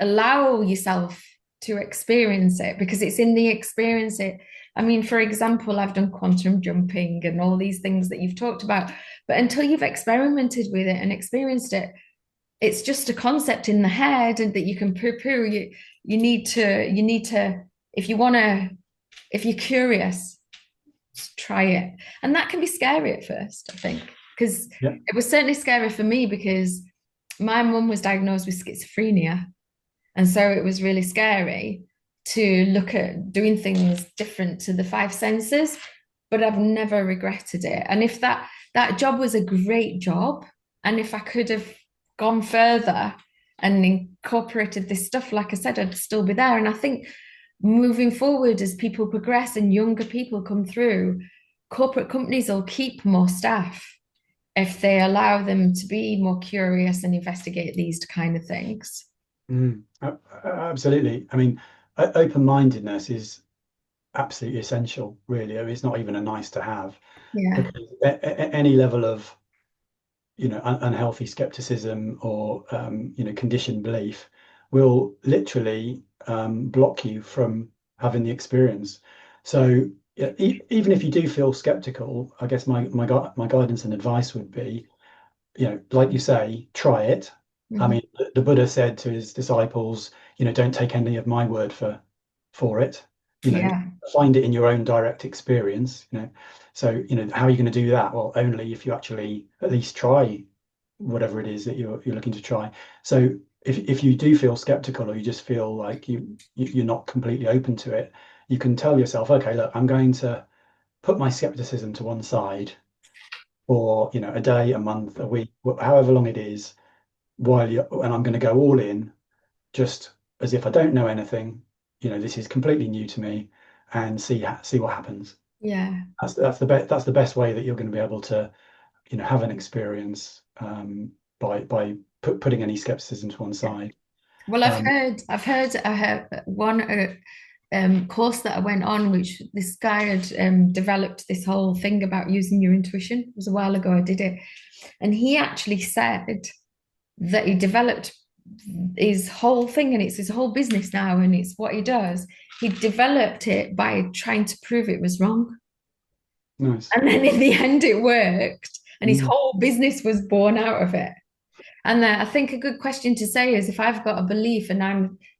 allow yourself to experience it because it's in the experience it. I mean, for example, I've done quantum jumping and all these things that you've talked about, but until you've experimented with it and experienced it, it's just a concept in the head and that you can poo-poo. You need to, if you want to, if you're curious, try it. And that can be scary at first, I think, because yeah, it was certainly scary for me because my mum was diagnosed with schizophrenia. And so it was really scary to look at doing things different to the five senses, but I've never regretted it. And if that job was a great job, and if I could have gone further and incorporated this stuff, like I said, I'd still be there. And I think moving forward, as people progress and younger people come through, corporate companies will keep more staff if they allow them to be more curious and investigate these kind of things. absolutely. I mean, open-mindedness is absolutely essential, really. I mean, it's not even a nice to have Yeah. because any level of unhealthy skepticism or conditioned belief will literally block you from having the experience. So yeah, even if you do feel skeptical, I guess my guidance and advice would be, like you say, try it. I Mhm. mean, the Buddha said to his disciples, don't take any of my word for it. You know, Yeah. find it in your own direct experience. So how are you going to do that? Well, only if you actually at least try whatever it is that you're looking to try. So if you do feel skeptical or you just feel like you're not completely open to it, you can tell yourself, okay, look, I'm going to put my skepticism to one side for a day, a month, a week, however long it is, and I'm going to go all in, just as if I don't know anything. This is completely new to me, and see what happens. Yeah. That's the best way that you're going to be able to have an experience by putting any skepticism to one side. Well, Um, I have one course that I went on, which this guy had developed this whole thing about using your intuition. It was a while ago I did it, and he actually said that he developed his whole thing, and it's his whole business now, and it's what he does. He developed it by trying to prove it was wrong. Nice. And then in the end, it worked, and his Mm, whole business was born out of it. And I think a good question to say is, if I've got a belief and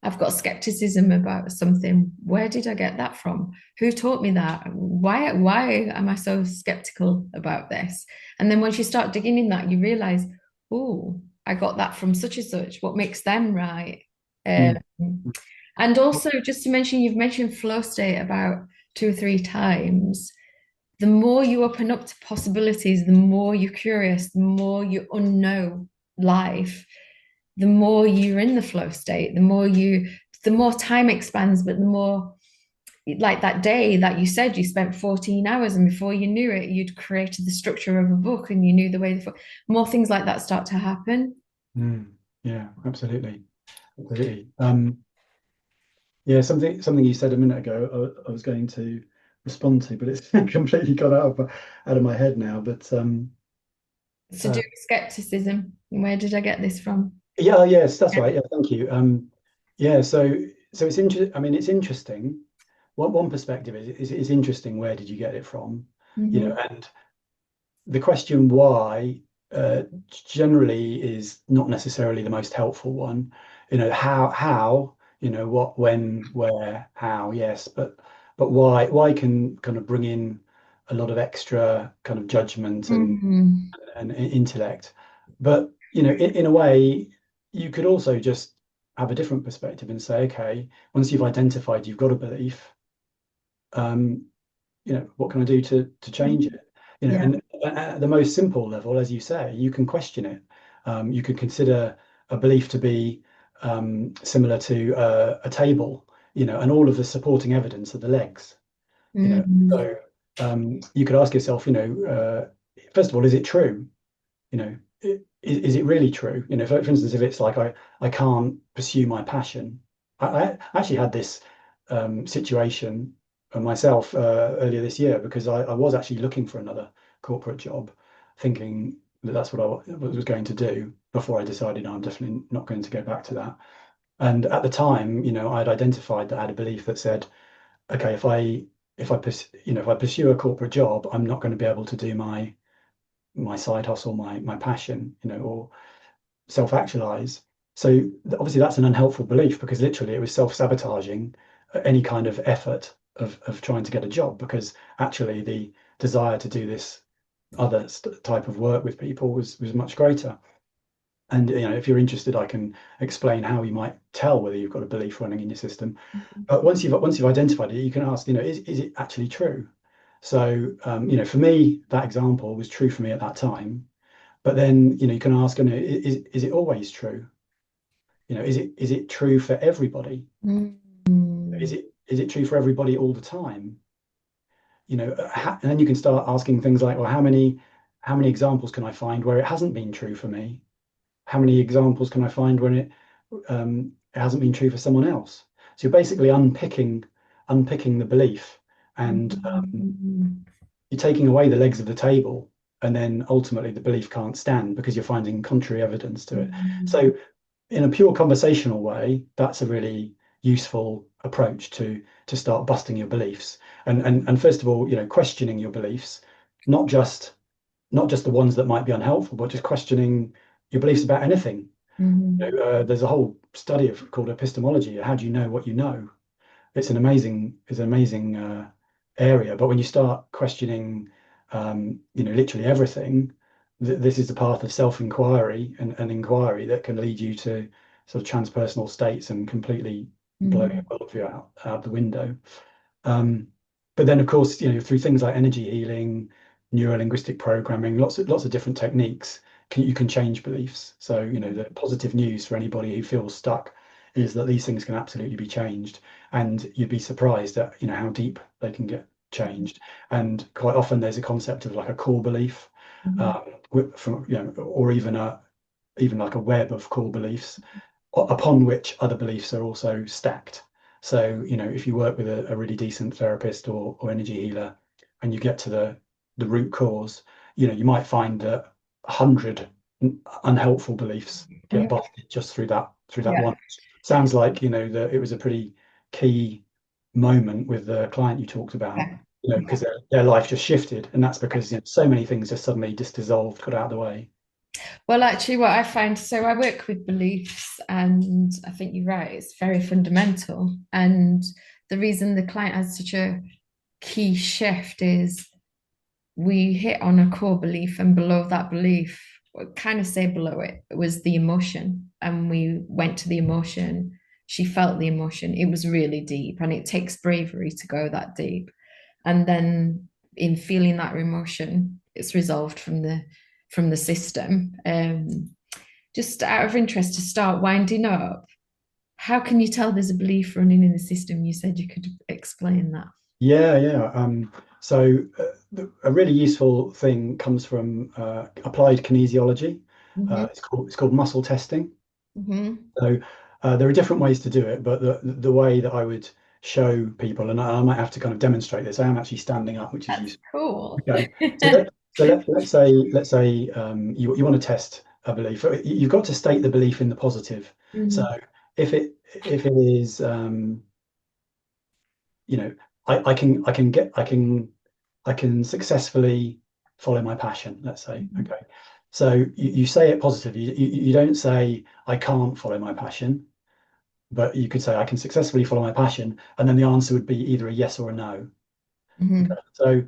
I've got skepticism about something, where did I get that from? Who taught me that? Why am I so skeptical about this? And then once you start digging in that, you realize, oh, I got that from such and such. What makes them right? Um, mm, and also, just to mention, you've mentioned flow state about 2 or 3 times. The more you open up to possibilities, the more you're curious, the more you unknow life, the more you're in the flow state, the more time expands, but the more, like that day that you said you spent 14 hours and before you knew it, you'd created the structure of a book and you knew the way, more things like that start to happen. mm. Yeah, absolutely. Absolutely. Yeah, something you said a minute ago, I was going to respond to, but it's completely got out of my head now. But It's to do uh, with skepticism. Where did I get this from? yeah, yes, that's Yeah. right. Yeah, thank you. Yeah, so it's interesting. I mean, it's interesting. One perspective is it's interesting. Where did you get it from? Mm-hmm. And the question why generally is not necessarily the most helpful one. How, what, when, where, how, yes, but why can kind of bring in a lot of extra kind of judgment Mm-hmm. and intellect. But in a way, you could also just have a different perspective and say, okay, once you've identified you've got a belief, um, what can I do to change it? Yeah. And at the most simple level, as you say, you can question it. You could consider a belief to be similar to a table, and all of the supporting evidence are the legs. Mm-hmm. So you could ask yourself, first of all, is it true? Is it really true? For instance, if it's like I can't pursue my passion. I actually had this situation myself earlier this year because I was actually looking for another corporate job, thinking that that's what I was going to do before I decided, no, I'm definitely not going to go back to that. And at the time, I'd identified that I had a belief that said, okay, if I pursue a corporate job, I'm not going to be able to do my side hustle, my passion, or self-actualize. So obviously that's an unhelpful belief because literally it was self-sabotaging any kind of effort of trying to get a job because actually the desire to do this other type of work with people was much greater. And if you're interested, I can explain how you might tell whether you've got a belief running in your system. But once you've identified it, you can ask, is it actually true? So for me, that example was true for me at that time. But then, you can ask, is it always true? Is it true for everybody? Mm-hmm. Is it true for everybody all the time? And then you can start asking things like, well, how many examples can I find where it hasn't been true for me? How many examples can I find when it hasn't been true for someone else? So you're basically unpicking the belief, and you're taking away the legs of the table, and then ultimately the belief can't stand because you're finding contrary evidence to it. So in a pure conversational way, that's a really useful approach to start busting your beliefs. And first of all, questioning your beliefs, not just not just the ones that might be unhelpful, but just questioning your beliefs about anything. Mm-hmm. There's a whole study called epistemology. How do you know what you know? It's an amazing area. But when you start questioning, literally everything, this is the path of self-inquiry and inquiry that can lead you to sort of transpersonal states and completely blow your Mm-hmm. worldview out the window. Um, but then, of course, through things like energy healing, neuro-linguistic programming, lots of different techniques, you can change beliefs. So, the positive news for anybody who feels stuck is that these things can absolutely be changed, and you'd be surprised at how deep they can get changed. And quite often, there's a concept of like a core belief, Mm-hmm. from or even like a web of core beliefs upon which other beliefs are also stacked. So, if you work with a really decent therapist or energy healer and you get to the root cause, you might find that 100 unhelpful beliefs get busted just through that Yeah. one. Sounds like, that it was a pretty key moment with the client you talked about. Yeah. because their life just shifted, and that's because so many things just suddenly just dissolved, got out of the way. Well, actually, what I find, so I work with beliefs, and I think you're right, it's very fundamental. And the reason the client has such a key shift is we hit on a core belief, and below that belief, kind of say below it, was the emotion. And we went to the emotion. She felt the emotion. It was really deep, and it takes bravery to go that deep. And then in feeling that emotion, it's resolved from the system. Just out of interest, to start winding up, how can you tell there's a belief running in the system? You said you could explain that. Yeah. So a really useful thing comes from applied kinesiology. Mm-hmm. It's called muscle testing. Mm-hmm. So there are different ways to do it, but the way that I would show people, and I might have to kind of demonstrate this. I am actually standing up, which is That's useful. cool. Okay. So let's say you want to test a belief. You've got to state the belief in the positive. So Mm-hmm. if it is you know I can successfully follow my passion, let's say. Mm-hmm. Okay. So you say it positive. You don't say I can't follow my passion, but you could say I can successfully follow my passion, and then the answer would be either a yes or a no. Mm-hmm. Okay. So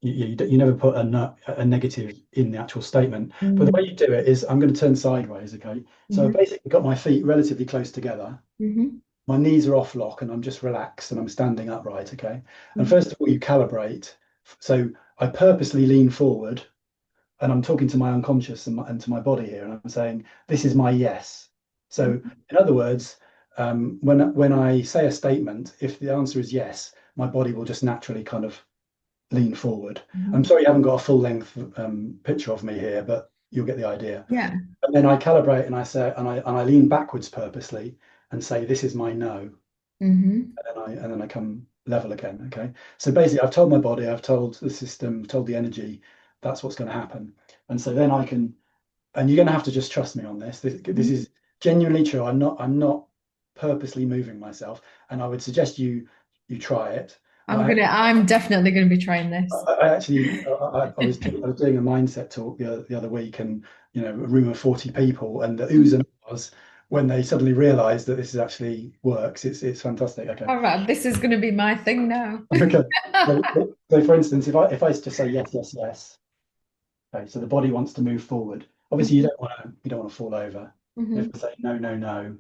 you never put a negative in the actual statement. But the way you do it is I'm going to turn sideways. Okay. So I've Mm-hmm. basically got my feet relatively close together. Mm-hmm. My knees are off lock and I'm just relaxed and I'm standing upright. Okay. And Mm-hmm. first of all, you calibrate. So I purposely lean forward and I'm talking to my unconscious and to my body here, and I'm saying, this is my yes. So, in other words, when I say a statement, if the answer is yes, my body will just naturally kind of lean forward. I'm Mm-hmm. sorry you haven't got a full length picture of me here, but you'll get the idea. Yeah. And then I calibrate and I say, and I lean backwards purposely and say, this is my no. Mm-hmm. And then I come level again. Okay. So basically, I've told my body, I've told the system, told the energy, that's what's going to happen. And so then I can, and you're going to have to just trust me on this. This is genuinely true. I'm not purposely moving myself, and I would suggest you try it. I'm definitely gonna be trying this. I actually I was doing a mindset talk the other week, and a room of 40 people, and the oohs and ahs when they suddenly realise that this is actually works. It's fantastic. Okay. All right, this is gonna be my thing now. Okay. So for instance, if I just say yes, yes, yes. Okay, so the body wants to move forward. Obviously, you don't want to fall over. If Mm-hmm. I say no, no, no,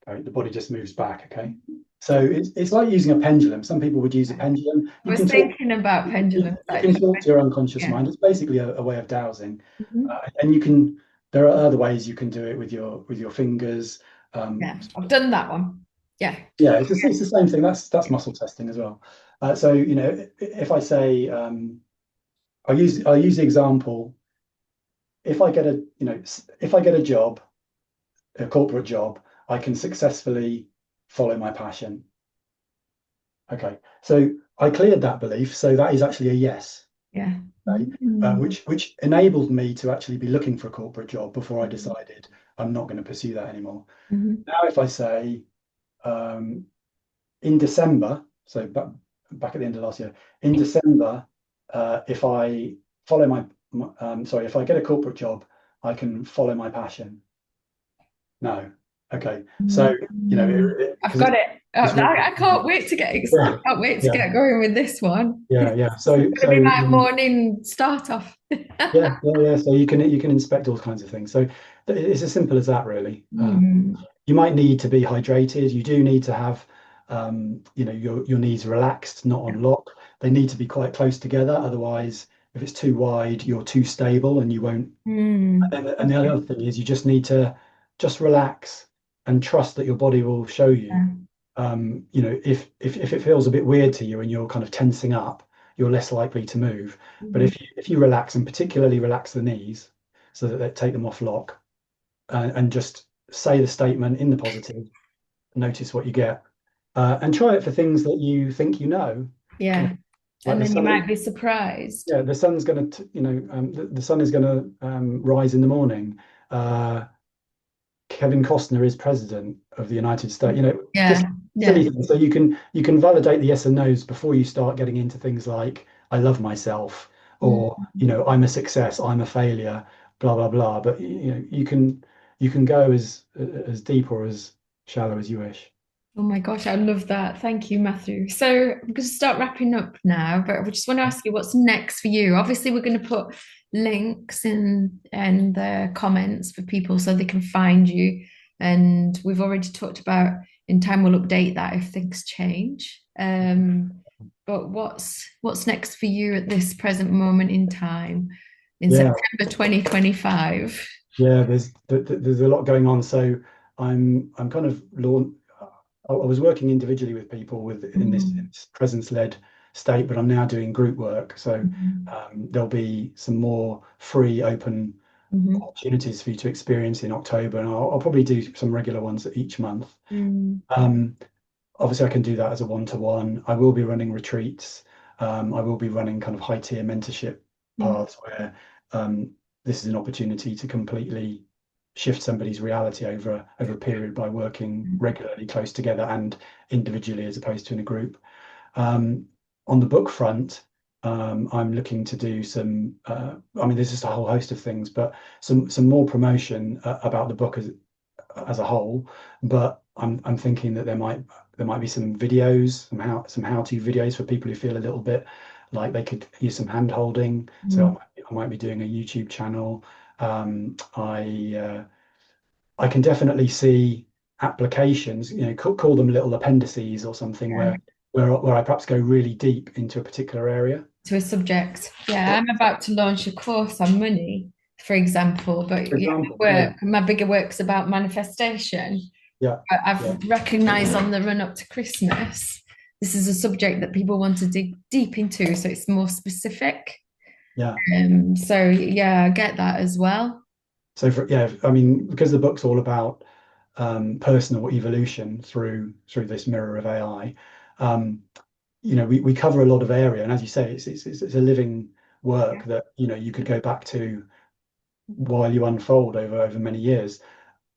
okay, the body just moves back. Okay, so it's like using a pendulum. Some people would use a pendulum. I You was can talk. thinking about pendulums You can actually. talk to your unconscious Yeah. mind. It's basically a way of dowsing, Mm-hmm. and you can. There are other ways you can do it with your fingers. Yeah, I've done that one. Yeah. Yeah, it's the same thing. That's muscle testing as well. So if I say, I'll use the example. If I get a job, a corporate job, I can successfully follow my passion. Okay, so I cleared that belief, so that is actually a yes. Yeah. Okay, Mm-hmm. which enabled me to actually be looking for a corporate job before I decided I'm not going to pursue that anymore. Now, if I say um, in December, so back at the end of last year, in December, if I follow sorry, if I get a corporate job, I can follow my passion. No. Okay. So, I've because got it. Oh, it's really, I can't wait to yeah, can't wait to yeah, get going with this one. yeah. It's So, gonna be so my morning start off. yeah. So you can inspect all kinds of things. So it's as simple as that, really. Mm. You might need to be hydrated. You do need to have, your knees relaxed, not on lock. They need to be quite close together. Otherwise, if it's too wide, you're too stable and you won't. Mm. And the other thing is you just need to just relax and trust that your body will show you. Yeah. If it feels a bit weird to you and you're kind of tensing up, you're less likely to move. But Mhm. if you relax and particularly relax the knees so that they take them off lock and just say the statement in the positive, notice what you get, and try it for things that you think you know. You know, Yeah. like And the then you sun. might be surprised. Yeah, the sun's going to, the sun is going to rise in the morning. Uh, Kevin Costner is president of the United States. Yeah, Just yeah. silly things. So you can validate the yes and no's before you start getting into things like I love myself, Mm. or I'm a success, I'm a failure, blah blah blah. But you can go as deep or as shallow as you wish. Oh my gosh, I love that. Thank you, Matthew. So I'm going to start wrapping up now, but I just want to ask you what's next for you. Obviously, we're going to put links in the comments for people so they can find you. And we've already talked about in time we'll update that if things change. But what's next for you at this present moment in time in Yeah, September 2025? yeah. There's a lot going on. So I'm kind of launch. I was working individually with people in this presence-led state, but I'm now doing group work. So Mhm. there'll be some more free, open Mhm. opportunities for you to experience in October, and I'll probably do some regular ones each month. Mm. Um, Obviously, I can do that as a one-to-one. I will be running retreats. I will be running kind of high-tier mentorship Mm. paths where um, this is an opportunity to completely shift somebody's reality over a period by working regularly close together and individually as opposed to in a group. Um, on the book front, I'm looking to do some. I mean, there's just a whole host of things, but some more promotion about the book as a whole. But I'm thinking that there might be some videos, some how-to videos for people who feel a little bit like they could use some hand holding. So Mm. I might be doing a YouTube channel. I can definitely see applications, call them little appendices or something Yeah. where I perhaps go really deep into a particular area. To a subject. Yeah, I'm about to launch a course on money, for example, but For yeah, example, yeah, my bigger work's about manifestation. yeah, yeah, I've recognized on the run up to Christmas, this is a subject that people want to dig deep into, so it's more specific. yeah. So yeah, I get that as well. So yeah, I mean, because the book's all about personal evolution through this mirror of AI. Um, we cover a lot of area, and as you say, it's a living work that you could go back to while you unfold over many years,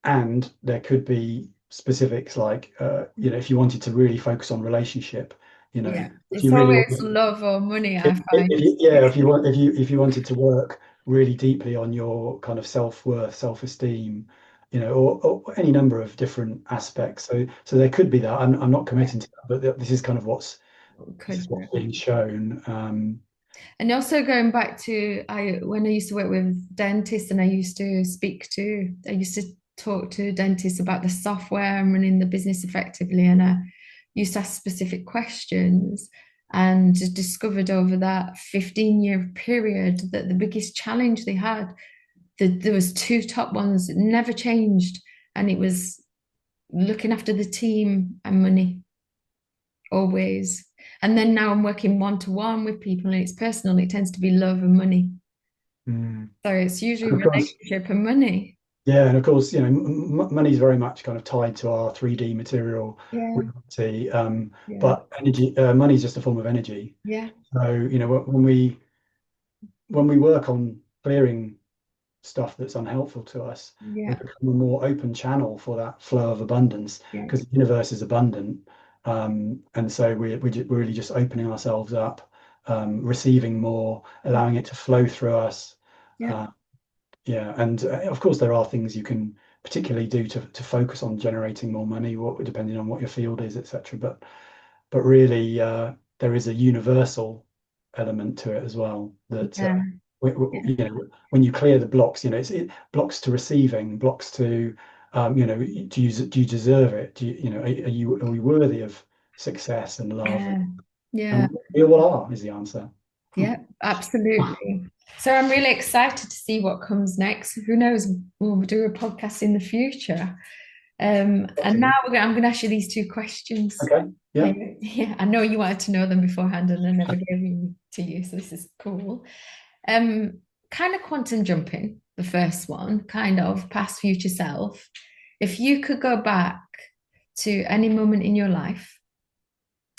and there could be specifics like if you wanted to really focus on relationship, Yeah, if it's you really always want, love or money, I if find. you, yeah, if you wanted to work really deeply on your kind of self-worth, self-esteem, or any number of different aspects. So there could be that. I'm not Yeah, committing to that, but this is kind of this is could what's being shown. And also going back to when I used to work with dentists and I used to talk to dentists about the software and running the business effectively. And I used to ask specific questions and discovered over that 15-year period that the biggest challenge they had, that there was two top ones that never changed. And it was looking after the team and money always. And then now I'm working one to one with people and it's personal. It tends to be love and money. mm. So it's usually And of course, relationship and money. yeah, and of course, money is very much kind of tied to our 3D material Yeah, reality. yeah, But energy, money is just a form of energy. yeah, So, when we work on clearing stuff that's unhelpful to us, we yeah, become a more open channel for that flow of abundance yeah, because the universe is abundant. And so we're really just opening ourselves up, receiving more, allowing it to flow through us. yeah, Uh, yeah, and of course there are things you can particularly do to focus on generating more money, depending on what your field is, etc. But really, there is a universal element to it as well. That yeah, you know, when you clear the blocks, blocks to receiving, blocks to do you deserve it? Are we worthy of success and love? yeah, yeah, And we all are, is the answer. yeah, absolutely. So I'm really excited to see what comes next. Who knows? We'll do a podcast in the future. And now Possibly. I'm going to ask you these two questions. Okay. Yeah. Yeah, I know you wanted to know them beforehand, and I never gave them to you, so this is cool. Um, Kind of quantum jumping, the first one, kind of past future self. If you could go back to any moment in your life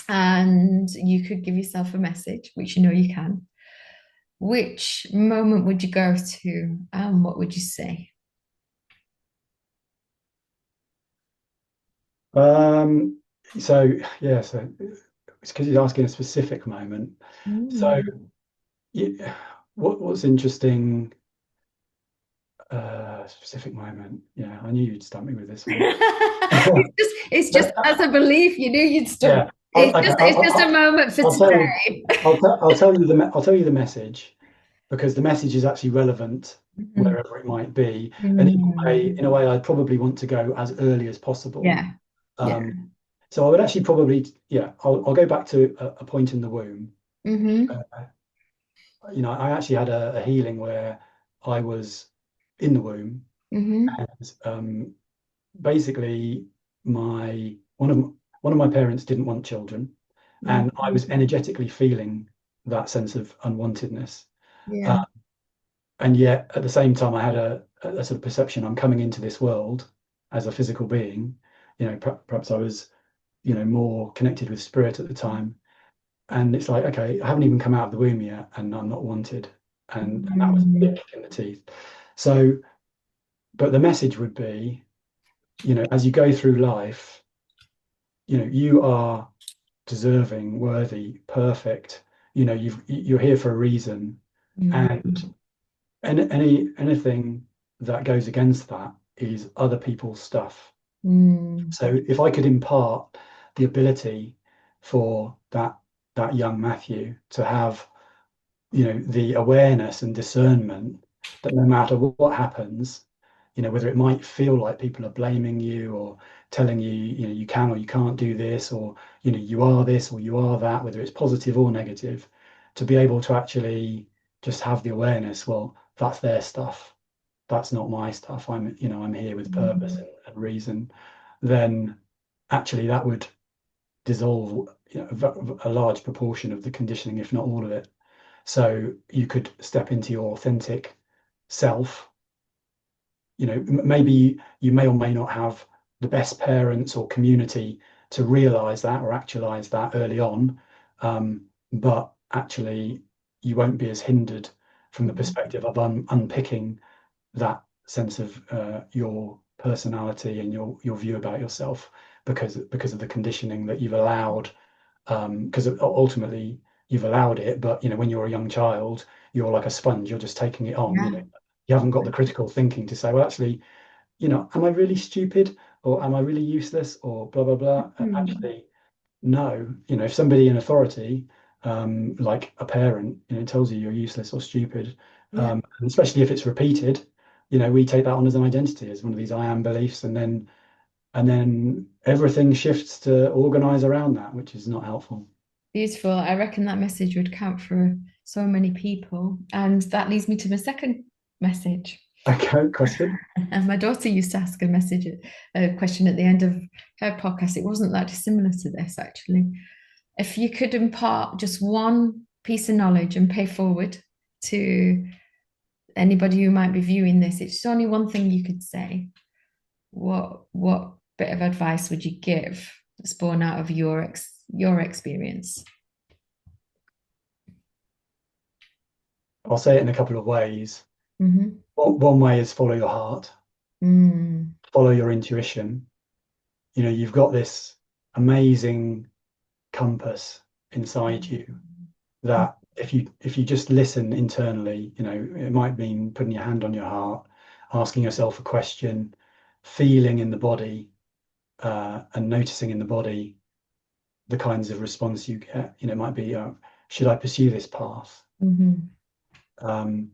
and you could give yourself a message, which you know you can, which moment would you go to and what would you say? Um, so yeah, so it's because you're asking a specific moment. So Mm. yeah, what's interesting? Specific moment. Yeah, I knew you'd stump me with this one. It's just as a belief, you knew you'd stop. Yeah. Okay. It's just a moment for I'll tell you. today. I'll tell you I'll tell you the message because the message is actually relevant Mhm. wherever it might be. And Mm. in a way, I'd probably want to go as early as possible. Yeah, yeah. Um, so I would actually probably, yeah, I'll go back to a point in the womb. Mm-hmm. Uh, I actually had a healing where I was in the womb, Mm-hmm. and basically my one of my parents didn't want children, and I was Mm-hmm. energetically feeling that sense of unwantedness. Uh, Yeah. and yet at the same time, I had a sort of perception I'm coming into this world as a physical being. Perhaps I was, more connected with spirit at the time. And it's like, okay, I haven't even come out of the womb yet, and I'm not wanted. And that was a big Mm. kick in the teeth. So, but the message would be, as you go through life, you are deserving, worthy, perfect. You're here for a reason, Mm. and anything that goes against that is other people's stuff. Mm. So if I could impart the ability for that young Matthew to have, the awareness and discernment that no matter what happens, whether it might feel like people are blaming you or telling you, you can or you can't do this, or, you are this or you are that, whether it's positive or negative, to be able to actually just have the awareness, well, that's their stuff. That's not my stuff. I'm here with purpose Mm. and reason. Then actually that would dissolve, a large proportion of the conditioning, if not all of it. So you could step into your authentic self. Maybe you may or may not have the best parents or community to realize that or actualize that early on. But actually, you won't be as hindered from the perspective of unpicking that sense of your personality and your view about yourself because of the conditioning that you've allowed, because ultimately you've allowed it, but when you're a young child, you're like a sponge, you're just taking it on. Yeah. You haven't got the critical thinking to say, well, actually, am I really stupid, or am I really useless, or blah blah blah. Mm. Actually, no. If somebody in authority, like a parent, tells you you're useless or stupid, Yeah. and especially if it's repeated, we take that on as an identity, as one of these I am beliefs, and then everything shifts to organize around that, which is not helpful. Beautiful. I reckon that message would count for so many people. And that leads me to my second message. Okay, question. And my daughter used to ask a question at the end of her podcast. It wasn't that dissimilar to this, actually. If you could impart just one piece of knowledge and pay forward to anybody who might be viewing this, it's only one thing you could say. What bit of advice would you give that's born out of your experience? I'll say it in a couple of ways. Mm-hmm. One way is follow your heart, Mm. follow your intuition. You've got this amazing compass inside you that if you just listen internally, it might mean putting your hand on your heart, asking yourself a question, feeling in the body, and noticing in the body the kinds of response you get. It might be, should I pursue this path? Mm-hmm. Um,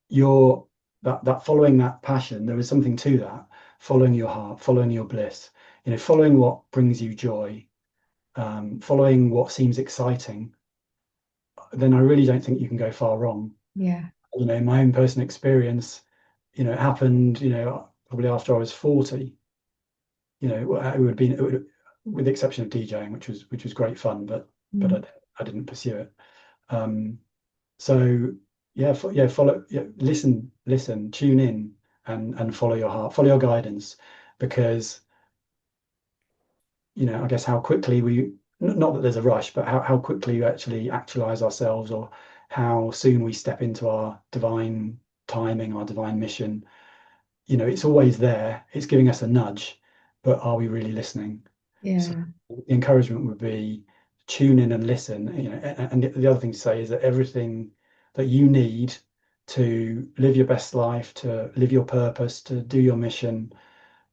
your that following that passion, there is something to that, following your heart, following your bliss, following what brings you joy, following what seems exciting, then I really don't think you can go far wrong. Yeah. In my own personal experience, it happened, probably after I was 40. With the exception of DJing, which was great fun, but Mm. I didn't pursue it. Um, so yeah, yeah, follow, yeah, listen, tune in, and follow your heart, follow your guidance, because I guess how quickly not that there's a rush, but how quickly we actually actualize ourselves, or how soon we step into our divine timing, our divine mission. It's always there. It's giving us a nudge, but are we really listening? So Yeah. the encouragement would be tune in and listen. And the other thing to say is that everything that you need to live your best life, to live your purpose, to do your mission,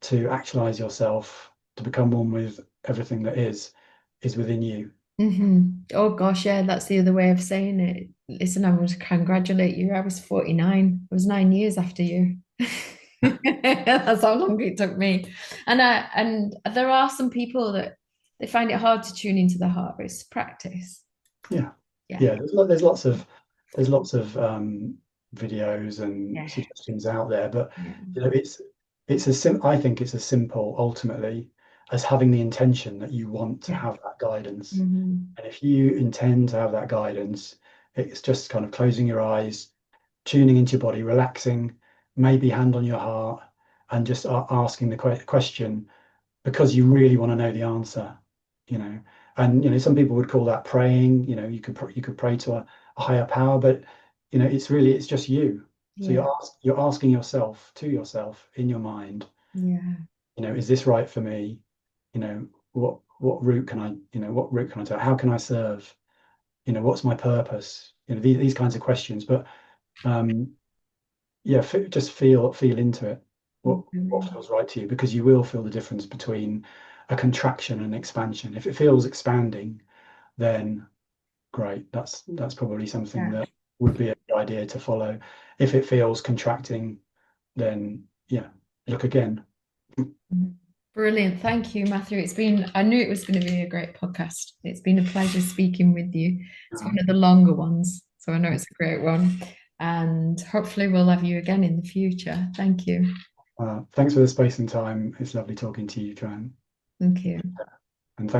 to actualize yourself, to become one with everything that is within you. Oh gosh, yeah, that's the other way of saying it. Listen, I want to congratulate you. I was 49. I was 9 years after you. That's how long it took me. And there are some people that they find it hard to tune into the heart, but it's practice. Yeah, Yeah. yeah. There's lots of videos and Yeah. suggestions out there, but Yeah. it's a sim. I think it's as simple ultimately as having the intention that you want to Yeah. have that guidance. Mhm. And if you intend to have that guidance, it's just kind of closing your eyes, tuning into your body, relaxing, maybe hand on your heart, and just asking the question because you really want to know the answer, you know. And some people would call that praying. You could pray to a higher power, but it's just you. So Yeah. you're asking yourself to yourself in your mind, Yeah. is this right for me? What route can I take? How can I serve? What's my purpose? These kinds of questions. But um, yeah, just feel into it. What Mhm. feels right to you, because you will feel the difference between a contraction and expansion. If it feels expanding, then great. That's probably something Yeah. that would be a good idea to follow. If it feels contracting, then yeah, look again. Brilliant. Thank you, Matthew. I knew it was going to be a great podcast. It's been a pleasure speaking with you. It's one of the longer ones, so I know it's a great one. And hopefully we'll have you again in the future. Thank you. Thanks for the space and time. It's lovely talking to you, Joanne. Thank you. And thanks.